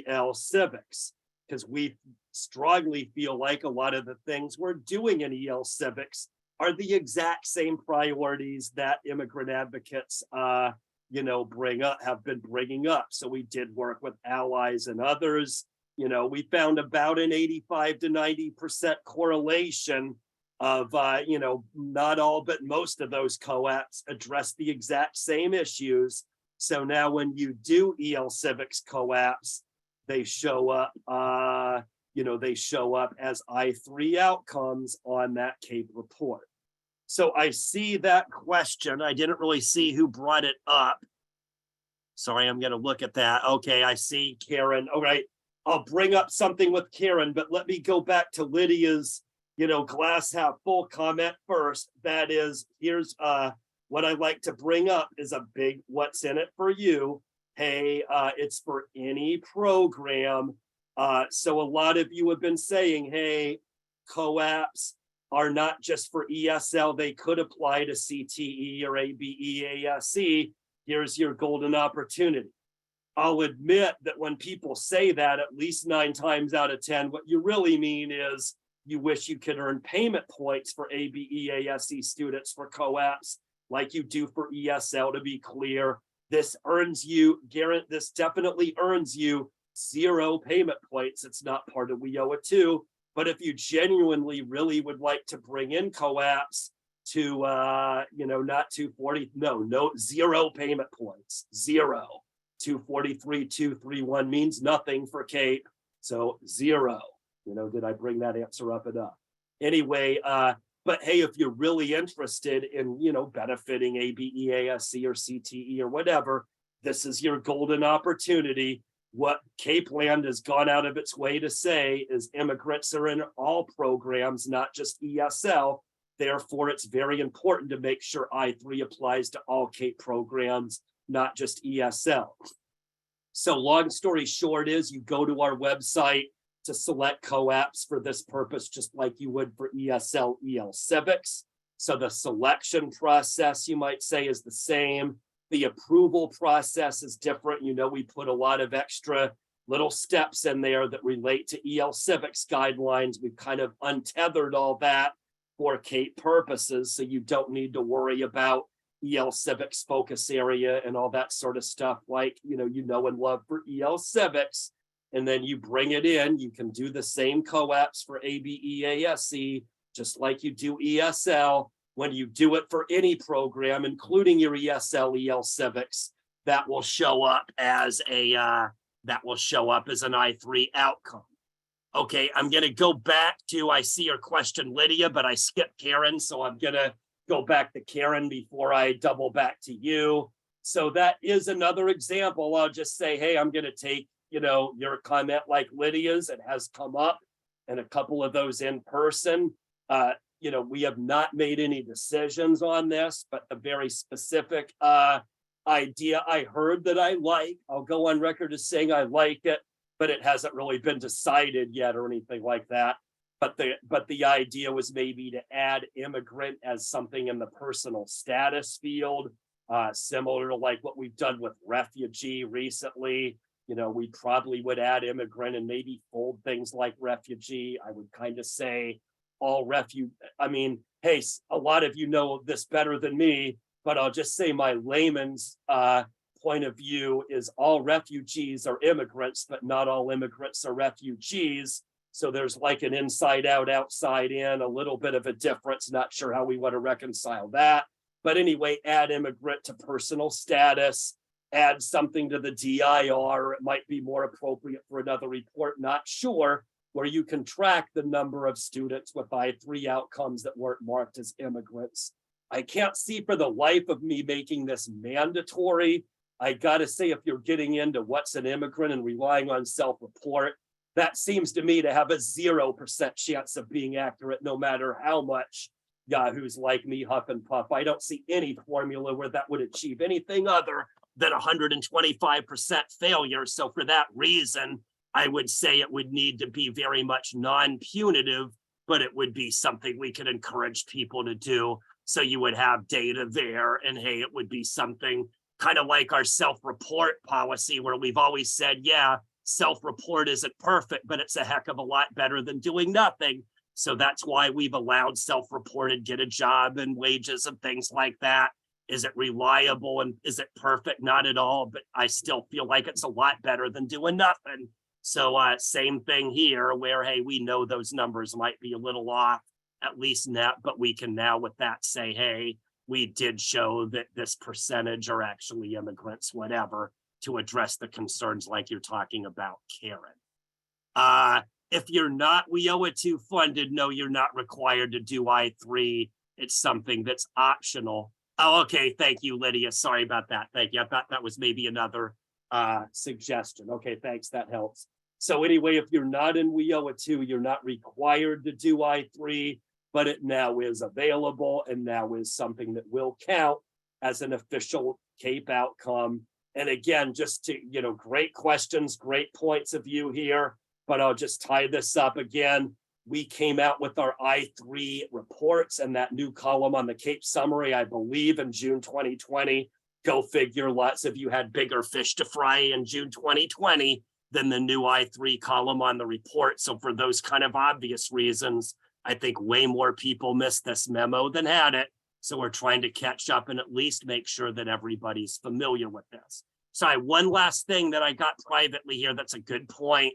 EL Civics, because we strongly feel like a lot of the things we're doing in EL Civics are the exact same priorities that immigrant advocates, you know, have been bringing up. So we did work with allies and others. You know, we found about an 85 to 90% correlation of, you know, not all, but most of those COAPs address the exact same issues. So now when you do EL Civics COAPs, they show up, you know, they show up as I3 outcomes on that CAEP report. So I see that question. I didn't really see who brought it up. Sorry, I'm going to look at that. Okay, I see Karen. All right, I'll bring up something with Karen, but let me go back to Lydia's, you know, glass half full comment first. That is, here's what I like to bring up is a big what's in it for you. Hey, it's for any program. So a lot of you have been saying, hey, COAPs are not just for ESL, they could apply to CTE or ABE, ASE. Here's your golden opportunity. I'll admit that when people say that, at least 9 times out of 10, what you really mean is you wish you could earn payment points for ABEASE students for COAPs like you do for ESL. To be clear, this definitely earns you 0 payment points. It's not part of WIOA 2, but if you genuinely really would like to bring in COAPs to, not 240, no, 0 payment points, 0. 243, 231 means nothing for CAEP, so 0. Did I bring that answer up enough? Anyway, but hey, if you're really interested in, benefiting ABEASE or CTE or whatever, this is your golden opportunity. What CAEP Land has gone out of its way to say is immigrants are in all programs, not just ESL. Therefore, it's very important to make sure I-3 applies to all CAEP programs, not just ESL. So long story short is you go to our website to select COAPs for this purpose, just like you would for ESL, EL Civics. So the selection process, you might say, is the same. The approval process is different. We put a lot of extra little steps in there that relate to EL Civics guidelines. We've kind of untethered all that for CAEP purposes, so you don't need to worry about EL Civics focus area and all that sort of stuff like, and love for EL Civics. And then you bring it in, you can do the same COAPs for ABEASE, just like you do ESL. When you do it for any program, including your ESL, EL Civics, that will show up as an I-3 outcome. Okay, I'm going to go back to, I see your question, Lydia, but I skipped Karen, so I'm going to go back to Karen before I double back to you. So that is another example. I'll just say, hey, I'm going to take, your comment like Lydia's. It has come up and a couple of those in person. We have not made any decisions on this, but a very specific idea I heard that I like. I'll go on record as saying I like it, but it hasn't really been decided yet or anything like that. But the idea was maybe to add immigrant as something in the personal status field, similar to like what we've done with refugee recently. We probably would add immigrant and maybe fold things like refugee. I would kind of say all hey, a lot of you know this better than me, but I'll just say my layman's point of view is all refugees are immigrants, but not all immigrants are refugees. So there's like an inside out, outside in, a little bit of a difference. Not sure how we want to reconcile that. But anyway, add immigrant to personal status, add something to the DIR. It might be more appropriate for another report, not sure, where you can track the number of students with I-3 outcomes that weren't marked as immigrants. I can't see for the life of me making this mandatory. I got to say, if you're getting into what's an immigrant and relying on self-report, that seems to me to have a 0% chance of being accurate, no matter how much Yahoos like me huff and puff. I don't see any formula where that would achieve anything other than 125% failure. So for that reason, I would say it would need to be very much non-punitive, but it would be something we could encourage people to do. So you would have data there, and hey, it would be something kind of like our self-report policy, where we've always said, yeah, self-report isn't perfect, but it's a heck of a lot better than doing nothing. So that's why we've allowed self-reported get a job and wages and things like that. Is it reliable and is it perfect? Not at all, but I still feel like it's a lot better than doing nothing. So same thing here, where, hey, we know those numbers might be a little off, at least now, but we can now with that say, hey, we did show that this percentage are actually immigrants, whatever, to address the concerns like you're talking about, Karen. If you're not WIOA 2 funded, no, you're not required to do I-3. It's something that's optional. Oh, okay, thank you, Lydia. Sorry about that. Thank you. I thought that was maybe another suggestion. Okay, thanks, that helps. So anyway, if you're not in WIOA 2, you're not required to do I-3, but it now is available and now is something that will count as an official CAEP outcome. And again, just to, great questions, great points of view here, but I'll just tie this up again. We came out with our I-3 reports and that new column on the CAEP summary, I believe in June 2020. Go figure, lots of you had bigger fish to fry in June 2020 than the new I3 column on the report. So for those kind of obvious reasons, I think way more people missed this memo than had it. So we're trying to catch up and at least make sure that everybody's familiar with this. So one last thing that I got privately here that's a good point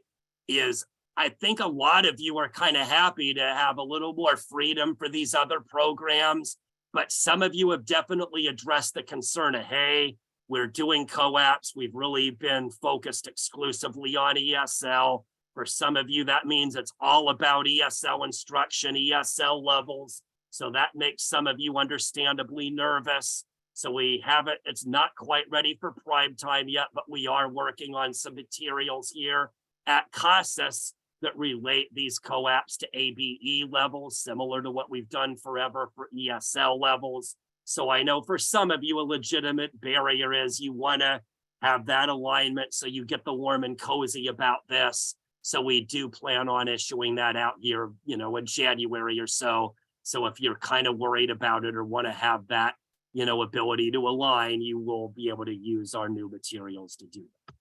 is I think a lot of you are kind of happy to have a little more freedom for these other programs, but some of you have definitely addressed the concern of, hey, we're doing COAPs. We've really been focused exclusively on ESL. For some of you, that means it's all about ESL instruction, ESL levels. So that makes some of you understandably nervous. So we have it, it's not quite ready for prime time yet, but we are working on some materials here at CASAS that relate these COAPs to ABE levels, similar to what we've done forever for ESL levels. So I know for some of you, a legitimate barrier is you want to have that alignment so you get the warm and cozy about this. So we do plan on issuing that out here, in January or so. So if you're kind of worried about it or want to have that, ability to align, you will be able to use our new materials to do that.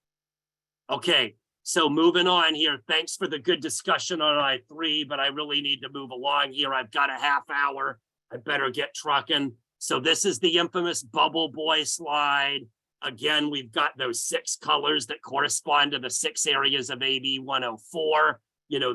Okay, so moving on here. Thanks for the good discussion on I3, but I really need to move along here. I've got a half hour. I better get trucking. So this is the infamous bubble boy slide. Again, we've got those 6 colors that correspond to the 6 areas of AB 104.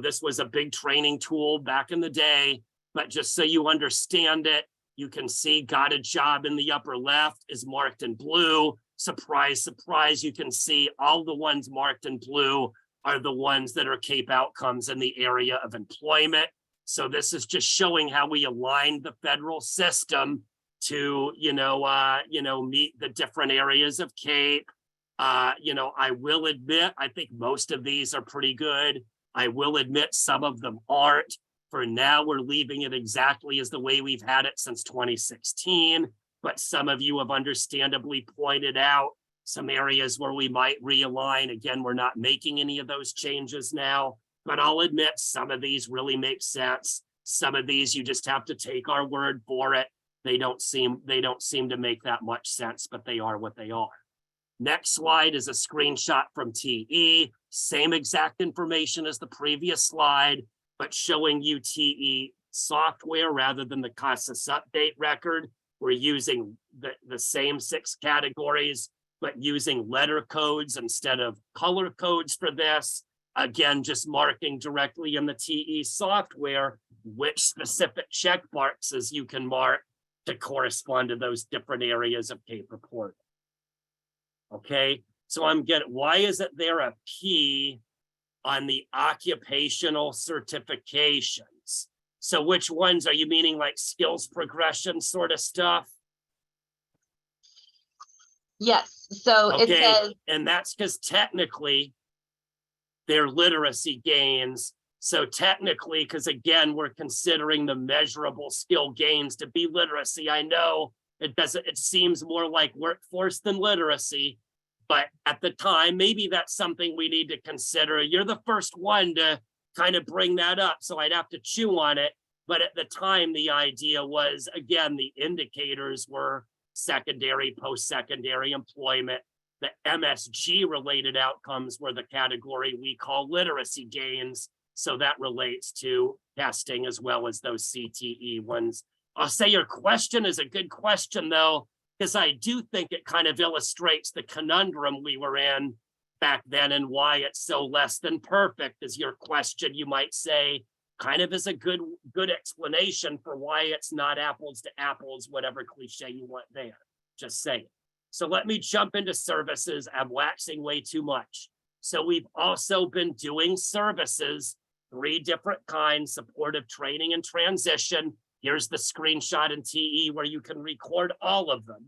This was a big training tool back in the day, but just so you understand it, you can see got a job in the upper left is marked in blue. Surprise, surprise, you can see all the ones marked in blue are the ones that are CAEP outcomes in the area of employment. So this is just showing how we aligned the federal system to, meet the different areas of CAEP. I will admit, I think most of these are pretty good. I will admit some of them aren't. For now, we're leaving it exactly as the way we've had it since 2016. But some of you have understandably pointed out some areas where we might realign. Again, we're not making any of those changes now, but I'll admit some of these really make sense. Some of these you just have to take our word for it. They don't seem to make that much sense, but they are what they are. Next slide is a screenshot from TE. Same exact information as the previous slide, but showing you TE software rather than the CASAS update record. We're using the same 6 categories, but using letter codes instead of color codes for this. Again, just marking directly in the TE software which specific check boxes you can mark to correspond to those different areas of CAEP reporting. Okay, so why is it there a P on the occupational certifications? So which ones are you meaning, like skills progression sort of stuff? Yes, so okay. It says, and that's because technically they're literacy gains. So technically, because again, we're considering the measurable skill gains to be literacy. I know it seems more like workforce than literacy, but at the time, maybe that's something we need to consider. You're the first one to kind of bring that up, so I'd have to chew on it. But at the time, the idea was, again, the indicators were secondary, post-secondary employment. The MSG related outcomes were the category we call literacy gains. So that relates to testing as well as those CTE ones. I'll say your question is a good question though, because I do think it kind of illustrates the conundrum we were in back then and why it's so less than perfect. Is your question, you might say, kind of is a good explanation for why it's not apples to apples, whatever cliche you want there. Just say it. So let me jump into services. I'm waxing way too much. So we've also been doing services, 3 different kinds: supportive training and transition. Here's the screenshot in TE where you can record all of them.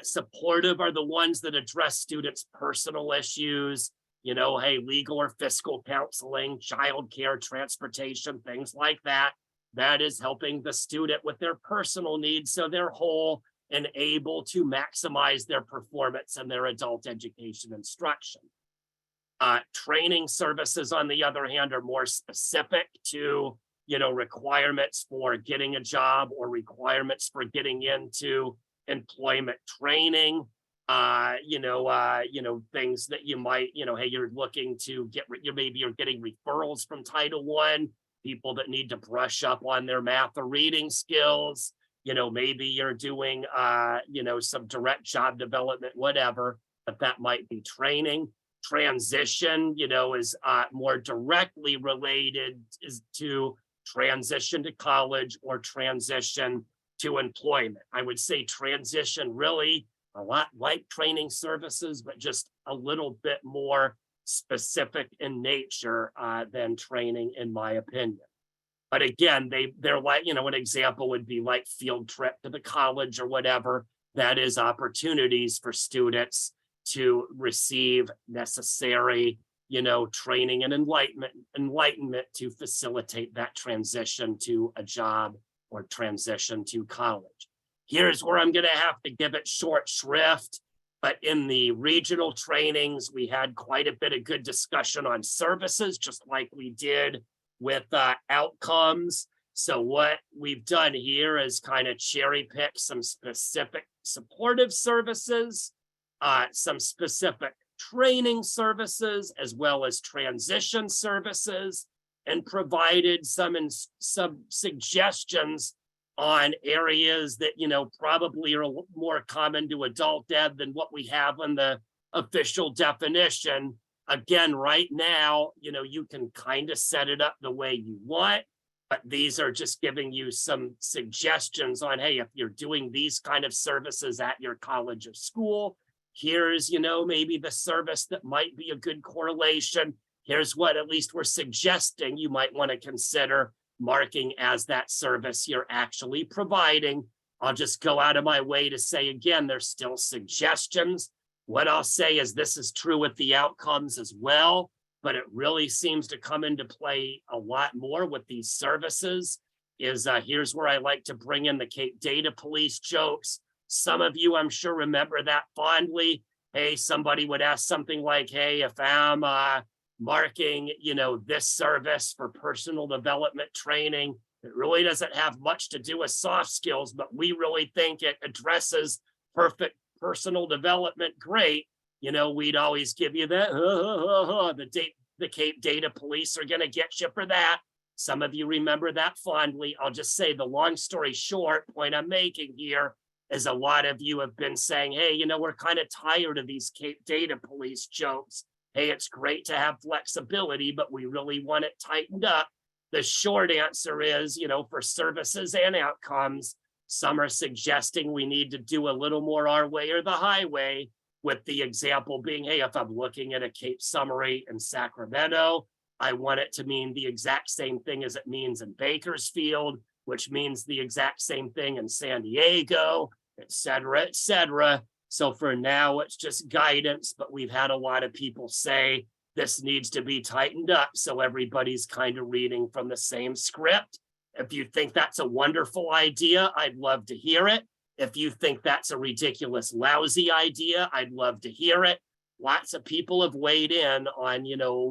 Supportive are the ones that address students' personal issues, hey, legal or fiscal counseling, childcare, transportation, things like that. That is helping the student with their personal needs so they're whole and able to maximize their performance in their adult education instruction. Training services, on the other hand, are more specific to, requirements for getting a job or requirements for getting into employment training, things that you might, hey, you're looking to get, maybe you're getting referrals from Title I, people that need to brush up on their math or reading skills, maybe you're doing, some direct job development, whatever, but that might be training. Transition, is more directly related to transition to college or transition to employment. I would say transition really a lot like training services, but just a little bit more specific in nature than training, in my opinion. But again, they're like, an example would be like field trip to the college or whatever. That is opportunities for students to receive necessary, training and enlightenment to facilitate that transition to a job or transition to college. Here's where I'm going to have to give it short shrift. But in the regional trainings, we had quite a bit of good discussion on services, just like we did with outcomes. So what we've done here is kind of cherry pick some specific supportive services, some specific training services, as well as transition services, and provided some suggestions on areas that, probably are more common to adult ed than what we have in the official definition. Again, right now, you can kind of set it up the way you want, but these are just giving you some suggestions on, hey, if you're doing these kind of services at your college or school, here's, maybe the service that might be a good correlation. Here's what at least we're suggesting you might want to consider marking as that service you're actually providing. I'll just go out of my way to say, again, there's still suggestions. What I'll say is this is true with the outcomes as well, but it really seems to come into play a lot more with these services. Here's where I like to bring in the CAEP Data Police jokes. Some of you, I'm sure, remember that fondly. Hey, somebody would ask something like, hey, if I'm marking, this service for personal development training, it really doesn't have much to do with soft skills, but we really think it addresses perfect personal development. Great. We'd always give you that. The CAEP Data Police are going to get you for that. Some of you remember that fondly. I'll just say the long story short, point I'm making here is a lot of you have been saying, hey, we're kind of tired of these CAEP Data Police jokes. Hey, it's great to have flexibility, but we really want it tightened up. The short answer is, for services and outcomes, some are suggesting we need to do a little more our way or the highway, with the example being, hey, if I'm looking at a CAEP summary in Sacramento, I want it to mean the exact same thing as it means in Bakersfield, which means the exact same thing in San Diego, et cetera, et cetera. So for now, it's just guidance, but we've had a lot of people say this needs to be tightened up. So everybody's kind of reading from the same script. If you think that's a wonderful idea, I'd love to hear it. If you think that's a ridiculous, lousy idea, I'd love to hear it. Lots of people have weighed in on,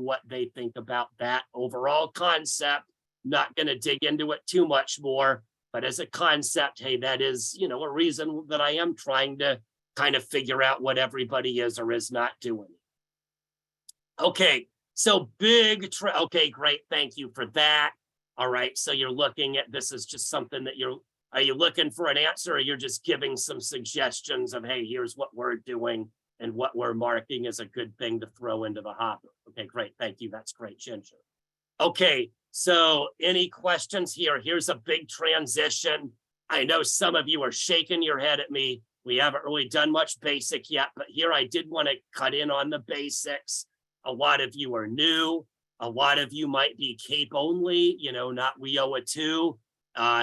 what they think about that overall concept. Not going to dig into it too much more, but as a concept, hey, that is, a reason that I am trying to kind of figure out what everybody is or is not doing. Okay, so okay, great, thank you for that. All right, so you're looking at, this is just something that are you looking for an answer, or you're just giving some suggestions of, hey, here's what we're doing and what we're marking as a good thing to throw into the hopper? Okay, great, thank you, that's great, Ginger. Okay, so any questions here? Here's a big transition. I know some of you are shaking your head at me. We haven't really done much basic yet, but here I did want to cut in on the basics. A lot of you are new. A lot of you might be CAEP only, not WIOA 2.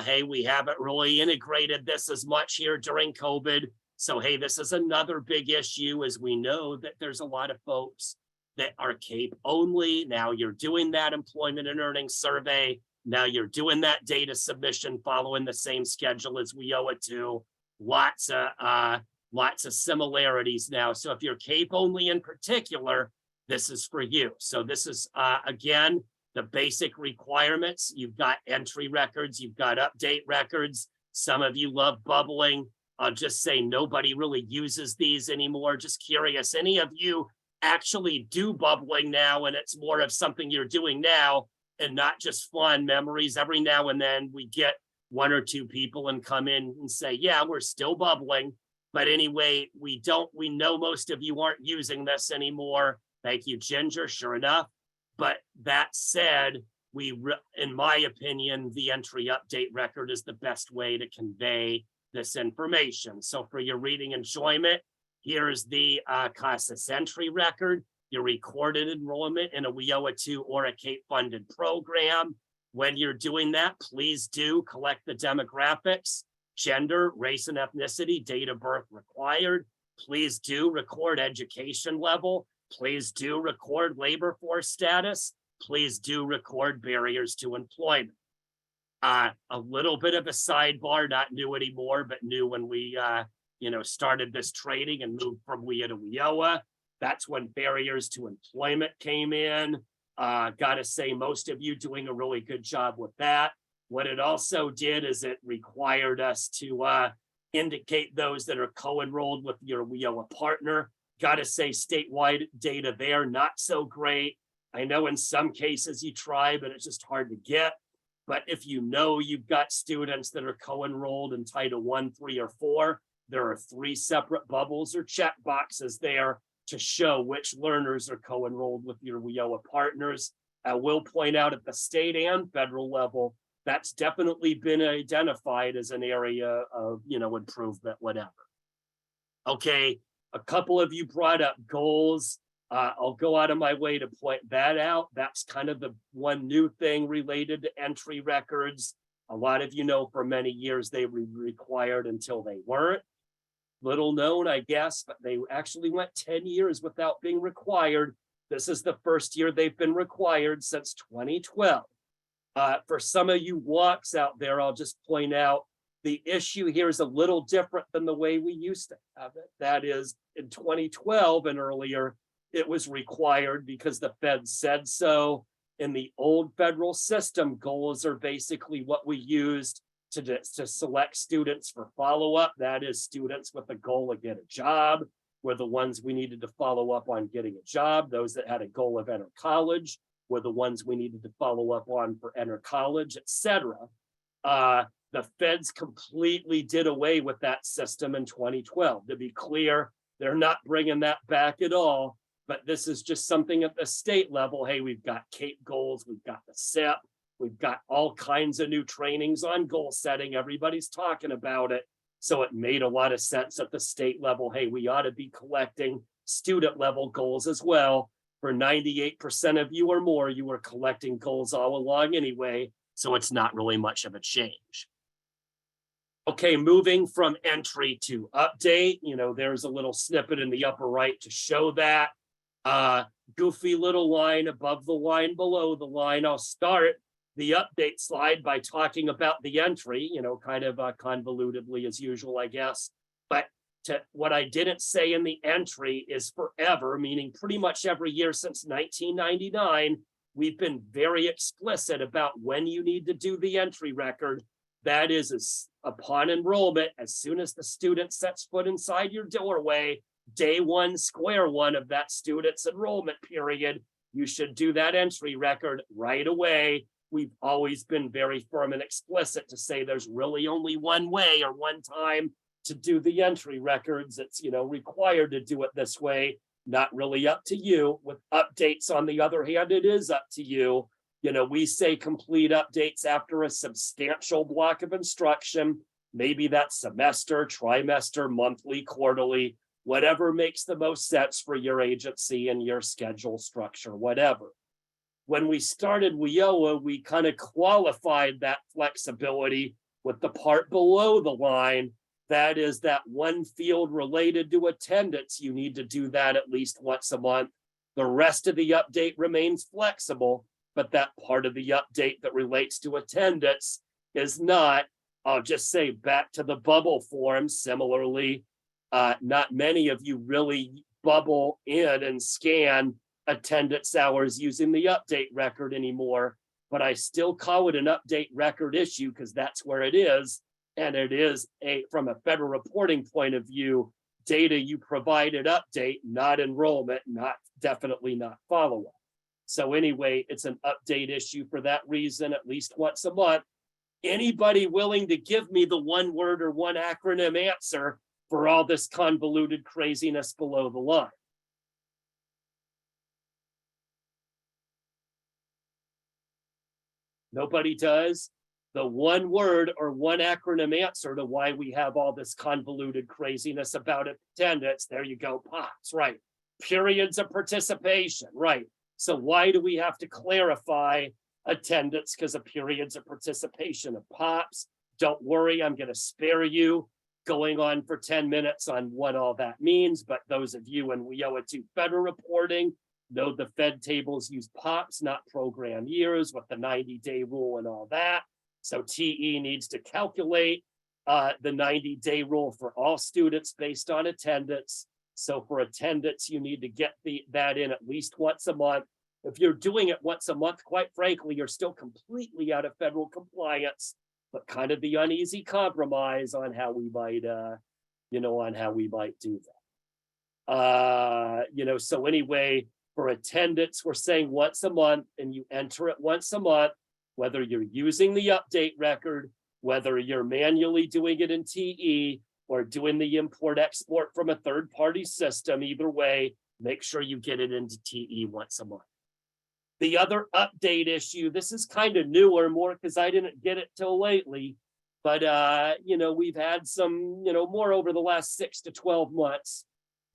Hey, we haven't really integrated this as much here during COVID. So, hey, this is another big issue, as we know that there's a lot of folks that are CAEP only. Now you're doing that employment and earnings survey. Now you're doing that data submission following the same schedule as WIOA 2. Lots of similarities now. So if you're CAEP only in particular, this is for you. So this is, again, the basic requirements. You've got entry records, you've got update records. Some of you love bubbling. I'll just say nobody really uses these anymore. Just curious, any of you actually do bubbling now, and it's more of something you're doing now and not just fond memories? Every now and then we get one or two people and come in and say, yeah, we're still bubbling. But anyway, we know most of you aren't using this anymore. Thank you, Ginger, sure enough. But that said, in my opinion, the entry update record is the best way to convey this information. So for your reading enjoyment, here's the CASAS entry record, your recorded enrollment in a WIOA 2 or a CAEP funded program. When you're doing that, please do collect the demographics, gender, race and ethnicity, date of birth required. Please do record education level. Please do record labor force status. Please do record barriers to employment. A little bit of a sidebar, not new anymore, but new when we started this training and moved from WIA to WIOA. That's when barriers to employment came in. Gotta say, most of you doing a really good job with that. What it also did is it required us to indicate those that are co-enrolled with your WIOA partner. Gotta say, statewide data there, not so great. I know in some cases you try, but it's just hard to get. But if you know you've got students that are co-enrolled in Title I, 3, or 4, there are 3 separate bubbles or check boxes there to show which learners are co-enrolled with your WIOA partners. I will point out at the state and federal level, that's definitely been identified as an area of, improvement, whatever. Okay, a couple of you brought up goals. I'll go out of my way to point that out. That's kind of the one new thing related to entry records. A lot of you know for many years they were required until they weren't. Little known, I guess, but they actually went 10 years without being required. This is the first year they've been required since 2012. For some of you walks out there, I'll just point out the issue here is a little different than the way we used to have it. That is, in 2012 and earlier, it was required because the Fed said so. In the old federal system, goals are basically what we used to select students for follow-up. That is, students with a goal to get a job were the ones we needed to follow up on getting a job. Those that had a goal of enter college were the ones we needed to follow up on for enter college, etc. The feds completely did away with that system in 2012. To be clear, they're not bringing that back at all. But this is just something at the state level. Hey, we've got CAEP Goals, we've got the SEP, we've got all kinds of new trainings on goal setting. Everybody's talking about it. So it made a lot of sense at the state level. Hey, we ought to be collecting student level goals as well. For 98% of you or more, you were collecting goals all along anyway. So it's not really much of a change. Okay, moving from entry to update, there's a little snippet in the upper right to show that. Goofy little line above the line, below the line. I'll start the update slide by talking about the entry, kind of convolutedly as usual, I guess. But what I didn't say in the entry is forever, meaning pretty much every year since 1999, we've been very explicit about when you need to do the entry record. That is upon enrollment, as soon as the student sets foot inside your doorway, day one, square one of that student's enrollment period, you should do that entry record right away. We've always been very firm and explicit to say there's really only one way or one time to do the entry records. It's, required to do it this way, not really up to you. With updates, on the other hand, it is up to you. We say complete updates after a substantial block of instruction. Maybe that's semester, trimester, monthly, quarterly, whatever makes the most sense for your agency and your schedule structure, whatever. When we started WIOA, we kind of qualified that flexibility with the part below the line. That is that one field related to attendance. You need to do that at least once a month. The rest of the update remains flexible, but that part of the update that relates to attendance is not. I'll just say back to the bubble form. Similarly, not many of you really bubble in and scan attendance hours using the update record anymore, but I still call it an update record issue because that's where it is. And it is from a federal reporting point of view, data you provided update, not enrollment, definitely not follow-up. So anyway, it's an update issue for that reason, at least once a month. Anybody willing to give me the one word or one acronym answer for all this convoluted craziness below the line? Nobody does. The one word or one acronym answer to why we have all this convoluted craziness about attendance. There you go, POPs, right? Periods of participation, right? So why do we have to clarify attendance because of periods of participation of POPs? Don't worry, I'm going to spare you going on for 10 minutes on what all that means. But those of you in WIOA2 federal reporting know the Fed tables use POPs, not program years, with the 90-day rule and all that. So TE needs to calculate the 90-day rule for all students based on attendance. So for attendance, you need to get that in at least once a month. If you're doing it once a month, quite frankly, you're still completely out of federal compliance, but kind of the uneasy compromise on how we might, on how we might do that. So anyway, for attendance, we're saying once a month, and you enter it once a month, whether you're using the update record, whether you're manually doing it in TE or doing the import export from a third-party system, either way, make sure you get it into TE once a month. The other update issue, this is kind of newer, more because I didn't get it till lately, but we've had some, more over the last 6 to 12 months,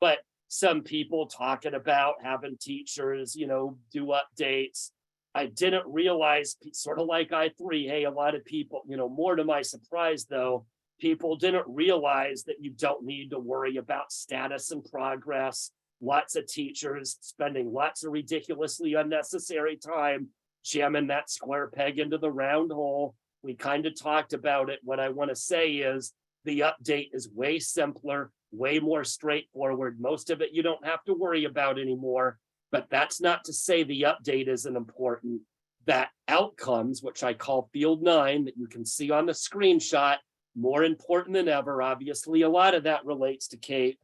but some people talking about having teachers, do updates. I didn't realize, sort of like I3, hey, a lot of people, more to my surprise though, people didn't realize that you don't need to worry about status and progress. Lots of teachers spending lots of ridiculously unnecessary time jamming that square peg into the round hole. We kind of talked about it. What I want to say is the update is way simpler, way more straightforward. Most of it you don't have to worry about anymore. But that's not to say the update isn't important. That outcomes, which I call field 9, that you can see on the screenshot, more important than ever. Obviously, a lot of that relates to CAEP.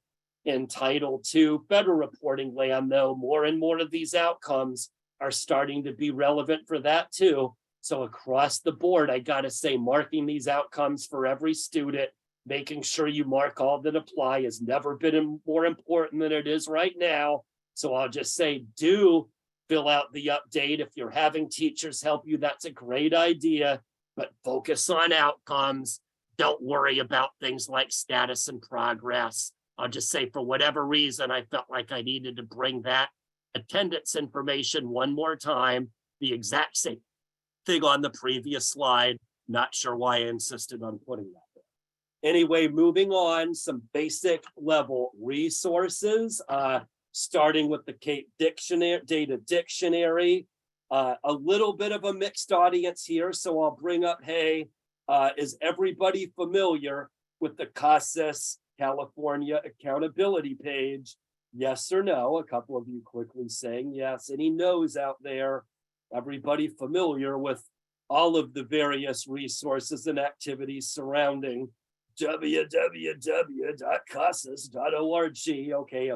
In Title II federal reporting land, though, more and more of these outcomes are starting to be relevant for that too. So across the board, I got to say, marking these outcomes for every student, making sure you mark all that apply has never been more important than it is right now. So I'll just say, do fill out the update. If you're having teachers help you, that's a great idea, but focus on outcomes. Don't worry about things like status and progress. I'll just say, for whatever reason, I felt like I needed to bring that attendance information one more time, the exact same thing on the previous slide. Not sure why I insisted on putting that there. Anyway, moving on, some basic level resources. Starting with the CAEP dictionary, data dictionary, a little bit of a mixed audience here. So I'll bring up, hey, is everybody familiar with the CASAS California Accountability page? Yes or no? A couple of you quickly saying yes. Any no's out there? Everybody familiar with all of the various resources and activities surrounding www.casas.org. Okay,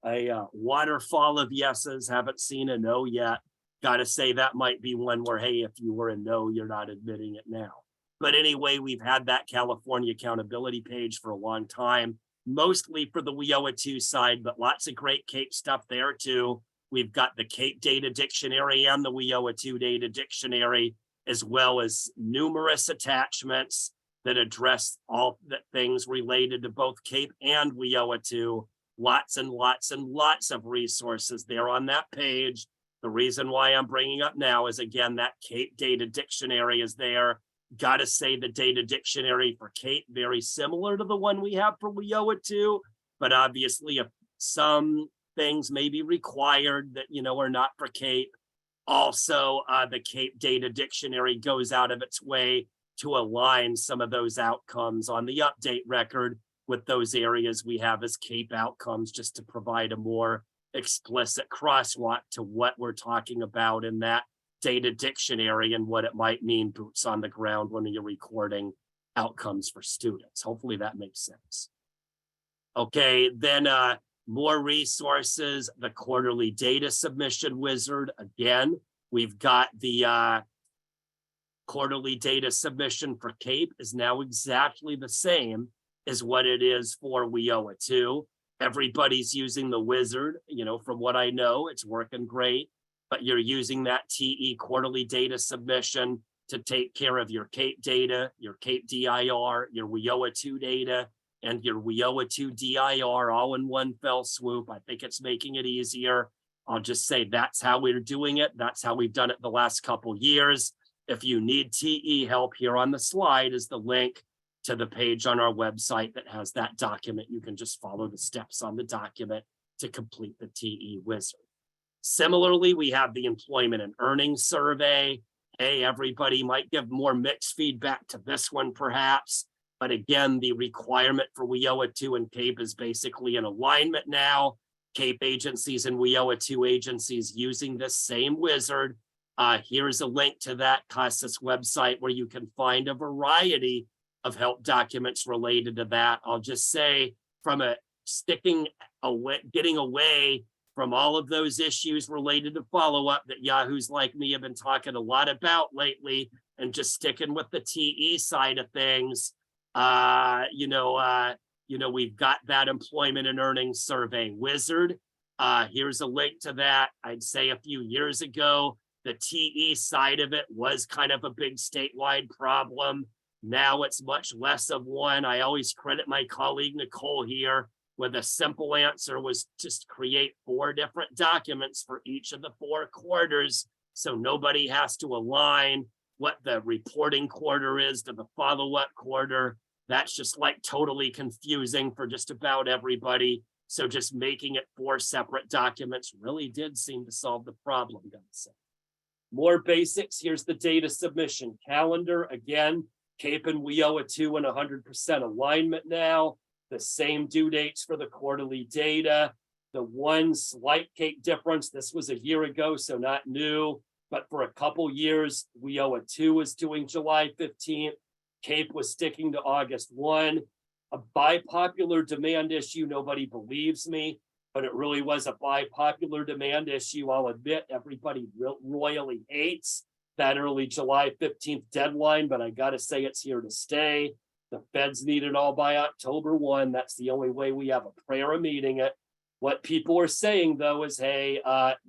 a waterfall of yeses, haven't seen a no yet. Got to say that might be one where, hey, if you were a no, you're not admitting it now. But anyway, we've had that California accountability page for a long time, mostly for the WIOA2 side, but lots of great CAEP stuff there too. We've got the CAEP data dictionary and the WIOA2 data dictionary, as well as numerous attachments that address all the things related to both CAEP and WIOA2. Lots and lots and lots of resources there on that page. The reason why I'm bringing up now is, again, that CAEP data dictionary is there. Got to say the data dictionary for CAEP, very similar to the one we have for WIOA2, but obviously if some things may be required that, are not for CAEP. Also, the CAEP data dictionary goes out of its way to align some of those outcomes on the update record with those areas we have as CAEP outcomes, just to provide a more explicit crosswalk to what we're talking about in that data dictionary and what it might mean boots on the ground when you're recording outcomes for students. Hopefully that makes sense. Okay, then more resources, the quarterly data submission wizard. Again, we've got the quarterly data submission for CAEP is now exactly the same as what it is for WIOA 2. Everybody's using the wizard, you know, from what I know, it's working great, but you're using that TE quarterly data submission to take care of your CAEP data, your CAEP DIR, your WIOA 2 data, and your WIOA 2 DIR all in one fell swoop. I think it's making it easier. I'll just say that's how we're doing it. That's how we've done it the last couple years. If you need TE help, here on the slide is the link to the page on our website that has that document. You can just follow the steps on the document to complete the TE wizard. Similarly, we have the employment and earnings survey. Hey, everybody might give more mixed feedback to this one perhaps. But again, the requirement for WIOA 2 and CAEP is basically in alignment now. CAEP agencies and WIOA 2 agencies using this same wizard. Here's a link to that CASAS website where you can find a variety of help documents related to that. I'll just say from getting away from all of those issues related to follow-up that Yahoos like me have been talking a lot about lately, and just sticking with the TE side of things. We've got that employment and earnings survey wizard. Here's a link to that. I'd say a few years ago, the TE side of it was kind of a big statewide problem. Now it's much less of one. I always credit my colleague Nicole here with a simple answer was just create 4 different documents for each of the 4 quarters. So nobody has to align what the reporting quarter is to the follow-up quarter. That's just like totally confusing for just about everybody. So just making it 4 separate documents really did seem to solve the problem, guys. So more basics, here's the data submission calendar. Again, CAEP and WIOA 2 in 100% alignment now. The same due dates for the quarterly data. The one slight CAEP difference, this was a year ago, so not new, but for a couple years, WIOA 2 was doing July 15th. CAEP was sticking to August 1. A by popular demand issue, nobody believes me, but it really was a by popular demand issue. I'll admit everybody royally hates that early July 15th deadline, but I gotta say it's here to stay. The feds need it all by October 1. That's the only way we have a prayer of meeting it. What people are saying though is, hey,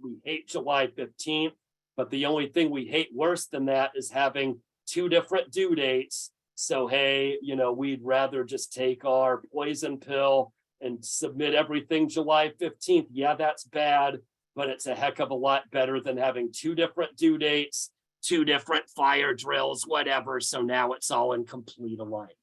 we hate July 15th, but the only thing we hate worse than that is having 2 different due dates. So, hey, we'd rather just take our poison pill and submit everything July 15th. Yeah, that's bad, but it's a heck of a lot better than having 2 different due dates, 2 different fire drills, whatever. So now it's all in complete alignment.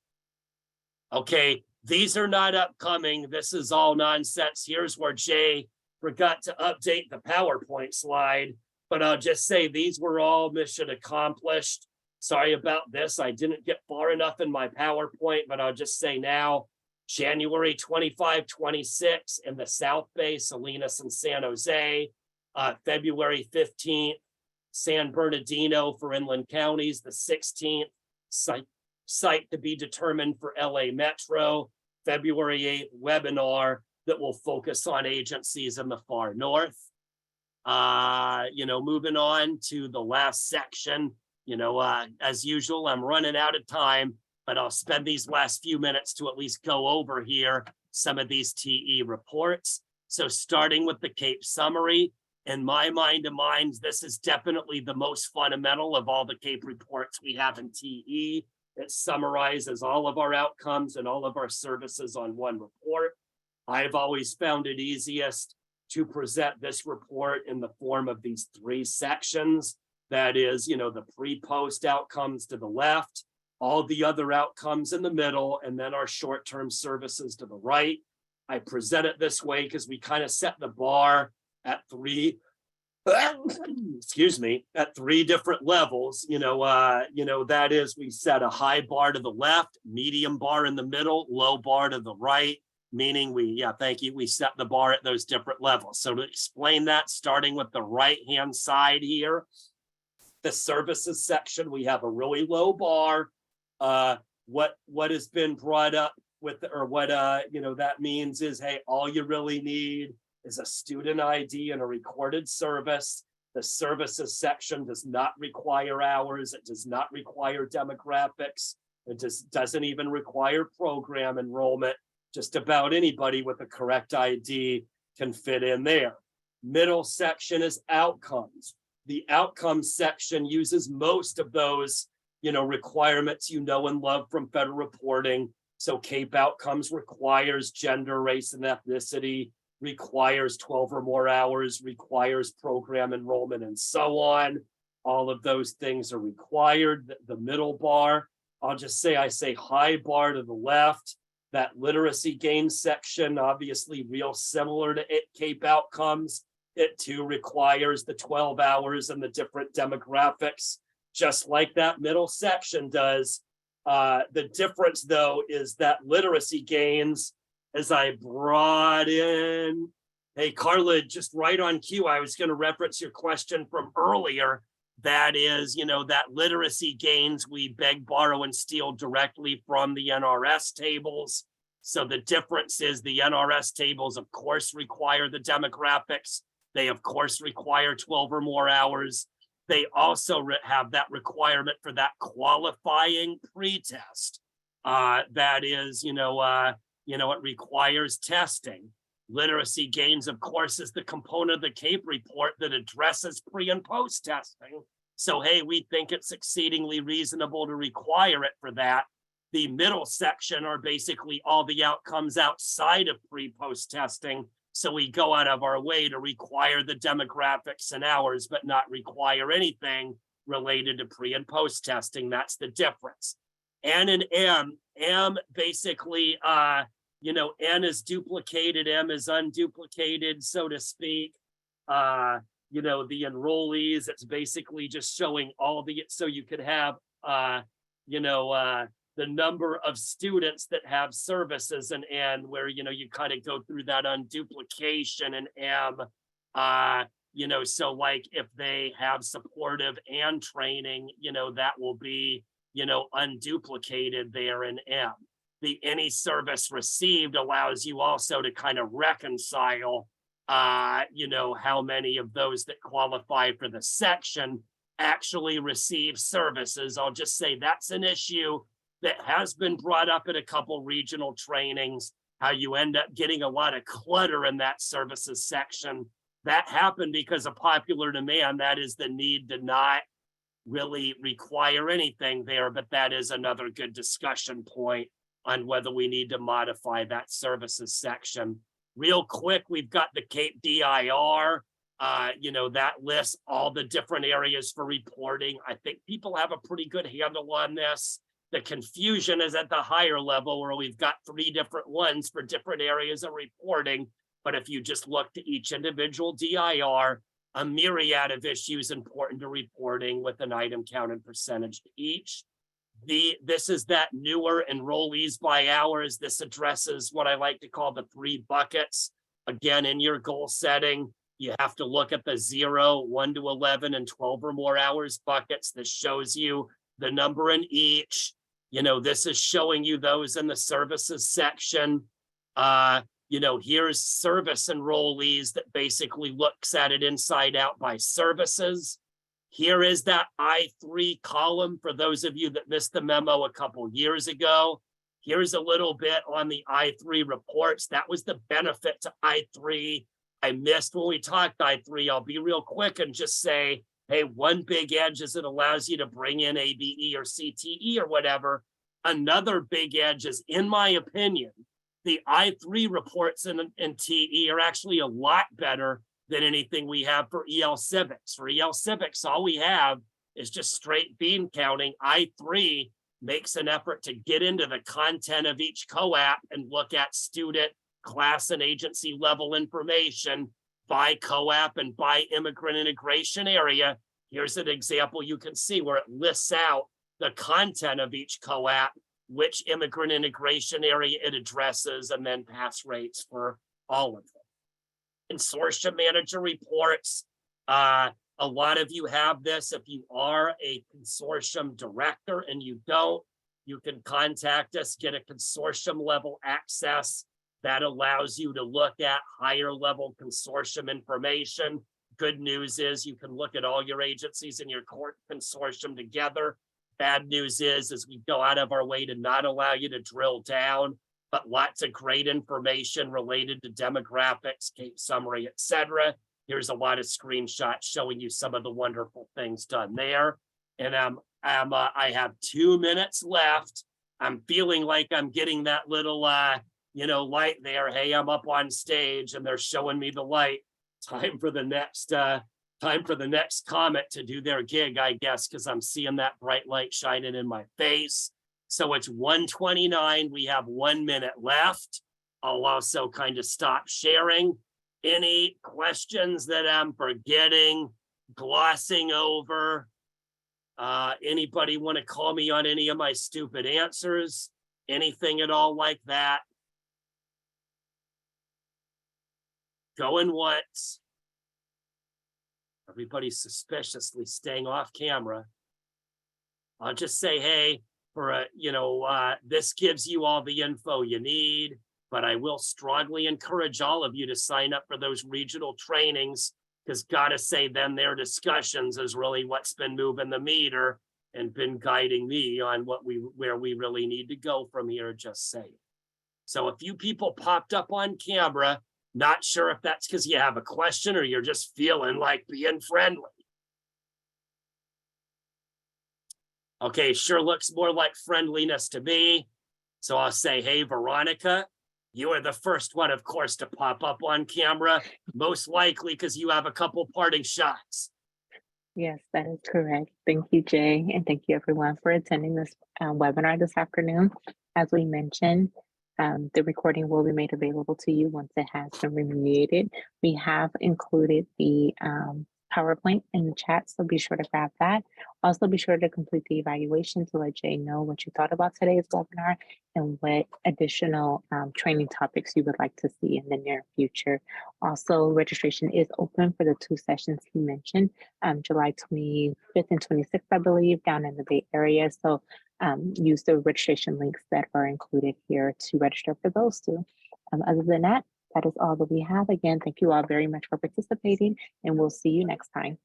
Okay, these are not upcoming. This is all nonsense. Here's where Jay forgot to update the PowerPoint slide, but I'll just say these were all mission accomplished. Sorry about this. I didn't get far enough in my PowerPoint, but I'll just say now, January 25, 26 in the South Bay, Salinas and San Jose, February 15th, San Bernardino for inland counties, the 16th, site to be determined for LA Metro, February 8th webinar that will focus on agencies in the far north. Moving on to the last section, as usual, I'm running out of time, but I'll spend these last few minutes to at least go over here some of these TE reports. So starting with the CAEP summary, in my mind of minds, this is definitely the most fundamental of all the CAEP reports we have in TE. It summarizes all of our outcomes and all of our services on one report. I've always found it easiest to present this report in the form of these 3 sections. That is, the pre-post outcomes to the left, all the other outcomes in the middle, and then our short-term services to the right. I present it this way because we kind of set the bar at 3 at 3 different levels. That is, we set a high bar to the left, medium bar in the middle, low bar to the right, meaning we set the bar at those different levels. So to explain that, starting with the right-hand side here, the services section, we have a really low bar. what has been brought up with, or what, that means is, hey, all you really need is a student ID and a recorded service. The services section does not require hours. It does not require demographics. It doesn't even require program enrollment. Just about anybody with the correct ID can fit in there. Middle section is outcomes. The outcomes section uses most of those, requirements and love from federal reporting. So CAEP Outcomes requires gender, race, and ethnicity, requires 12 or more hours, requires program enrollment, and so on. All of those things are required. The middle bar, I say high bar to the left. That literacy gains section, obviously real similar to CAEP Outcomes. It too requires the 12 hours and the different demographics, just like that middle section does. The difference, though, is that literacy gains, as I brought in, hey, Carla, just right on cue, I was going to reference your question from earlier. That is, that literacy gains, we beg, borrow, and steal directly from the NRS tables. So the difference is the NRS tables, of course, require the demographics. They, of course, require 12 or more hours. They also have that requirement for that qualifying pretest. That is, it requires testing. Literacy gains, of course, is the component of the CAEP report that addresses pre and post testing. So, hey, we think it's exceedingly reasonable to require it for that. The middle section are basically all the outcomes outside of pre-post testing. So we go out of our way to require the demographics and hours, but not require anything related to pre and post testing. That's the difference. N and M basically, N is duplicated, M is unduplicated, so to speak. The enrollees, it's basically just showing all the, so you could have, the number of students that have services in N, where, you kind of go through that unduplication in M. So like if they have supportive and training, that will be, unduplicated there in M. The any service received allows you also to kind of reconcile, how many of those that qualify for the section actually receive services. I'll just say that's an issue that has been brought up in a couple regional trainings, how you end up getting a lot of clutter in that services section. That happened because of popular demand. That is the need to not really require anything there, but that is another good discussion point on whether we need to modify that services section. Real quick, we've got the CAEP DIR. That lists all the different areas for reporting. I think people have a pretty good handle on this. The confusion is at the higher level where we've got 3 different ones for different areas of reporting. But if you just look to each individual DIR, a myriad of issues important to reporting with an item count and percentage to each. This is that newer enrollees by hours. This addresses what I like to call the 3 buckets. Again, in your goal setting, you have to look at the 0, 1 to 11, and 12 or more hours buckets. This shows you the number in each. This is showing you those in the services section. Here's service enrollees that basically looks at it inside out by services. Here is that I3 column for those of you that missed the memo a couple years ago. Here's a little bit on the I3 reports. That was the benefit to I3. I missed when we talked I3. I'll be real quick and just say, hey, one big edge is it allows you to bring in ABE or CTE or whatever. Another big edge is, in my opinion, the I3 reports in TE are actually a lot better than anything we have for EL Civics. For EL Civics, all we have is just straight bean counting. I3 makes an effort to get into the content of each COAP and look at student, class, and agency level information by COAP and by immigrant integration area. Here's an example you can see where it lists out the content of each COAP, which immigrant integration area it addresses, and then pass rates for all of them. Consortium manager reports. A lot of you have this. If you are a consortium director and you don't, You can contact us, get a consortium level access that allows you to look at higher level consortium information. Good news is you can look at all your agencies in your court consortium together. Bad news is we go out of our way to not allow you to drill down, but lots of great information related to demographics, CAEP summary, etc. Here's a lot of screenshots showing you some of the wonderful things done there. And I have 2 minutes left. I'm feeling like I'm getting that little, light there. Hey, I'm up on stage and they're showing me the light. Time for the next comment to do their gig, I guess, because I'm seeing that bright light shining in my face. So it's 1:29. We have 1 minute left. I'll also kind of stop sharing. Any questions that I'm forgetting, glossing over? Anybody want to call me on any of my stupid answers? Anything at all like that? Going once. Everybody's suspiciously staying off camera. I'll just say, hey, this gives you all the info you need, but I will strongly encourage all of you to sign up for those regional trainings, because gotta say then their discussions is really what's been moving the meter and been guiding me on where we really need to go from here, just saying. So a few people popped up on camera. Not sure if that's because you have a question or you're just feeling like being friendly. Okay, sure looks more like friendliness to me. So I'll say, hey, Veronica, you are the first one, of course, to pop up on camera, most likely because you have a couple parting shots. Yes, that is correct. Thank you, Jay, and thank you everyone for attending this webinar this afternoon. As we mentioned, the recording will be made available to you once it has been remediated. We have included the PowerPoint in the chat, so be sure to grab that. Also, be sure to complete the evaluation to let Jay know what you thought about today's webinar and what additional training topics you would like to see in the near future. Also, registration is open for the 2 sessions he mentioned, July 25th and 26th, I believe, down in the Bay Area. So use the registration links that are included here to register for those 2. Other than that, that is all that we have. Again, thank you all very much for participating, and we'll see you next time.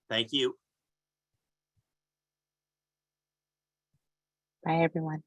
Thank you. Bye, everyone.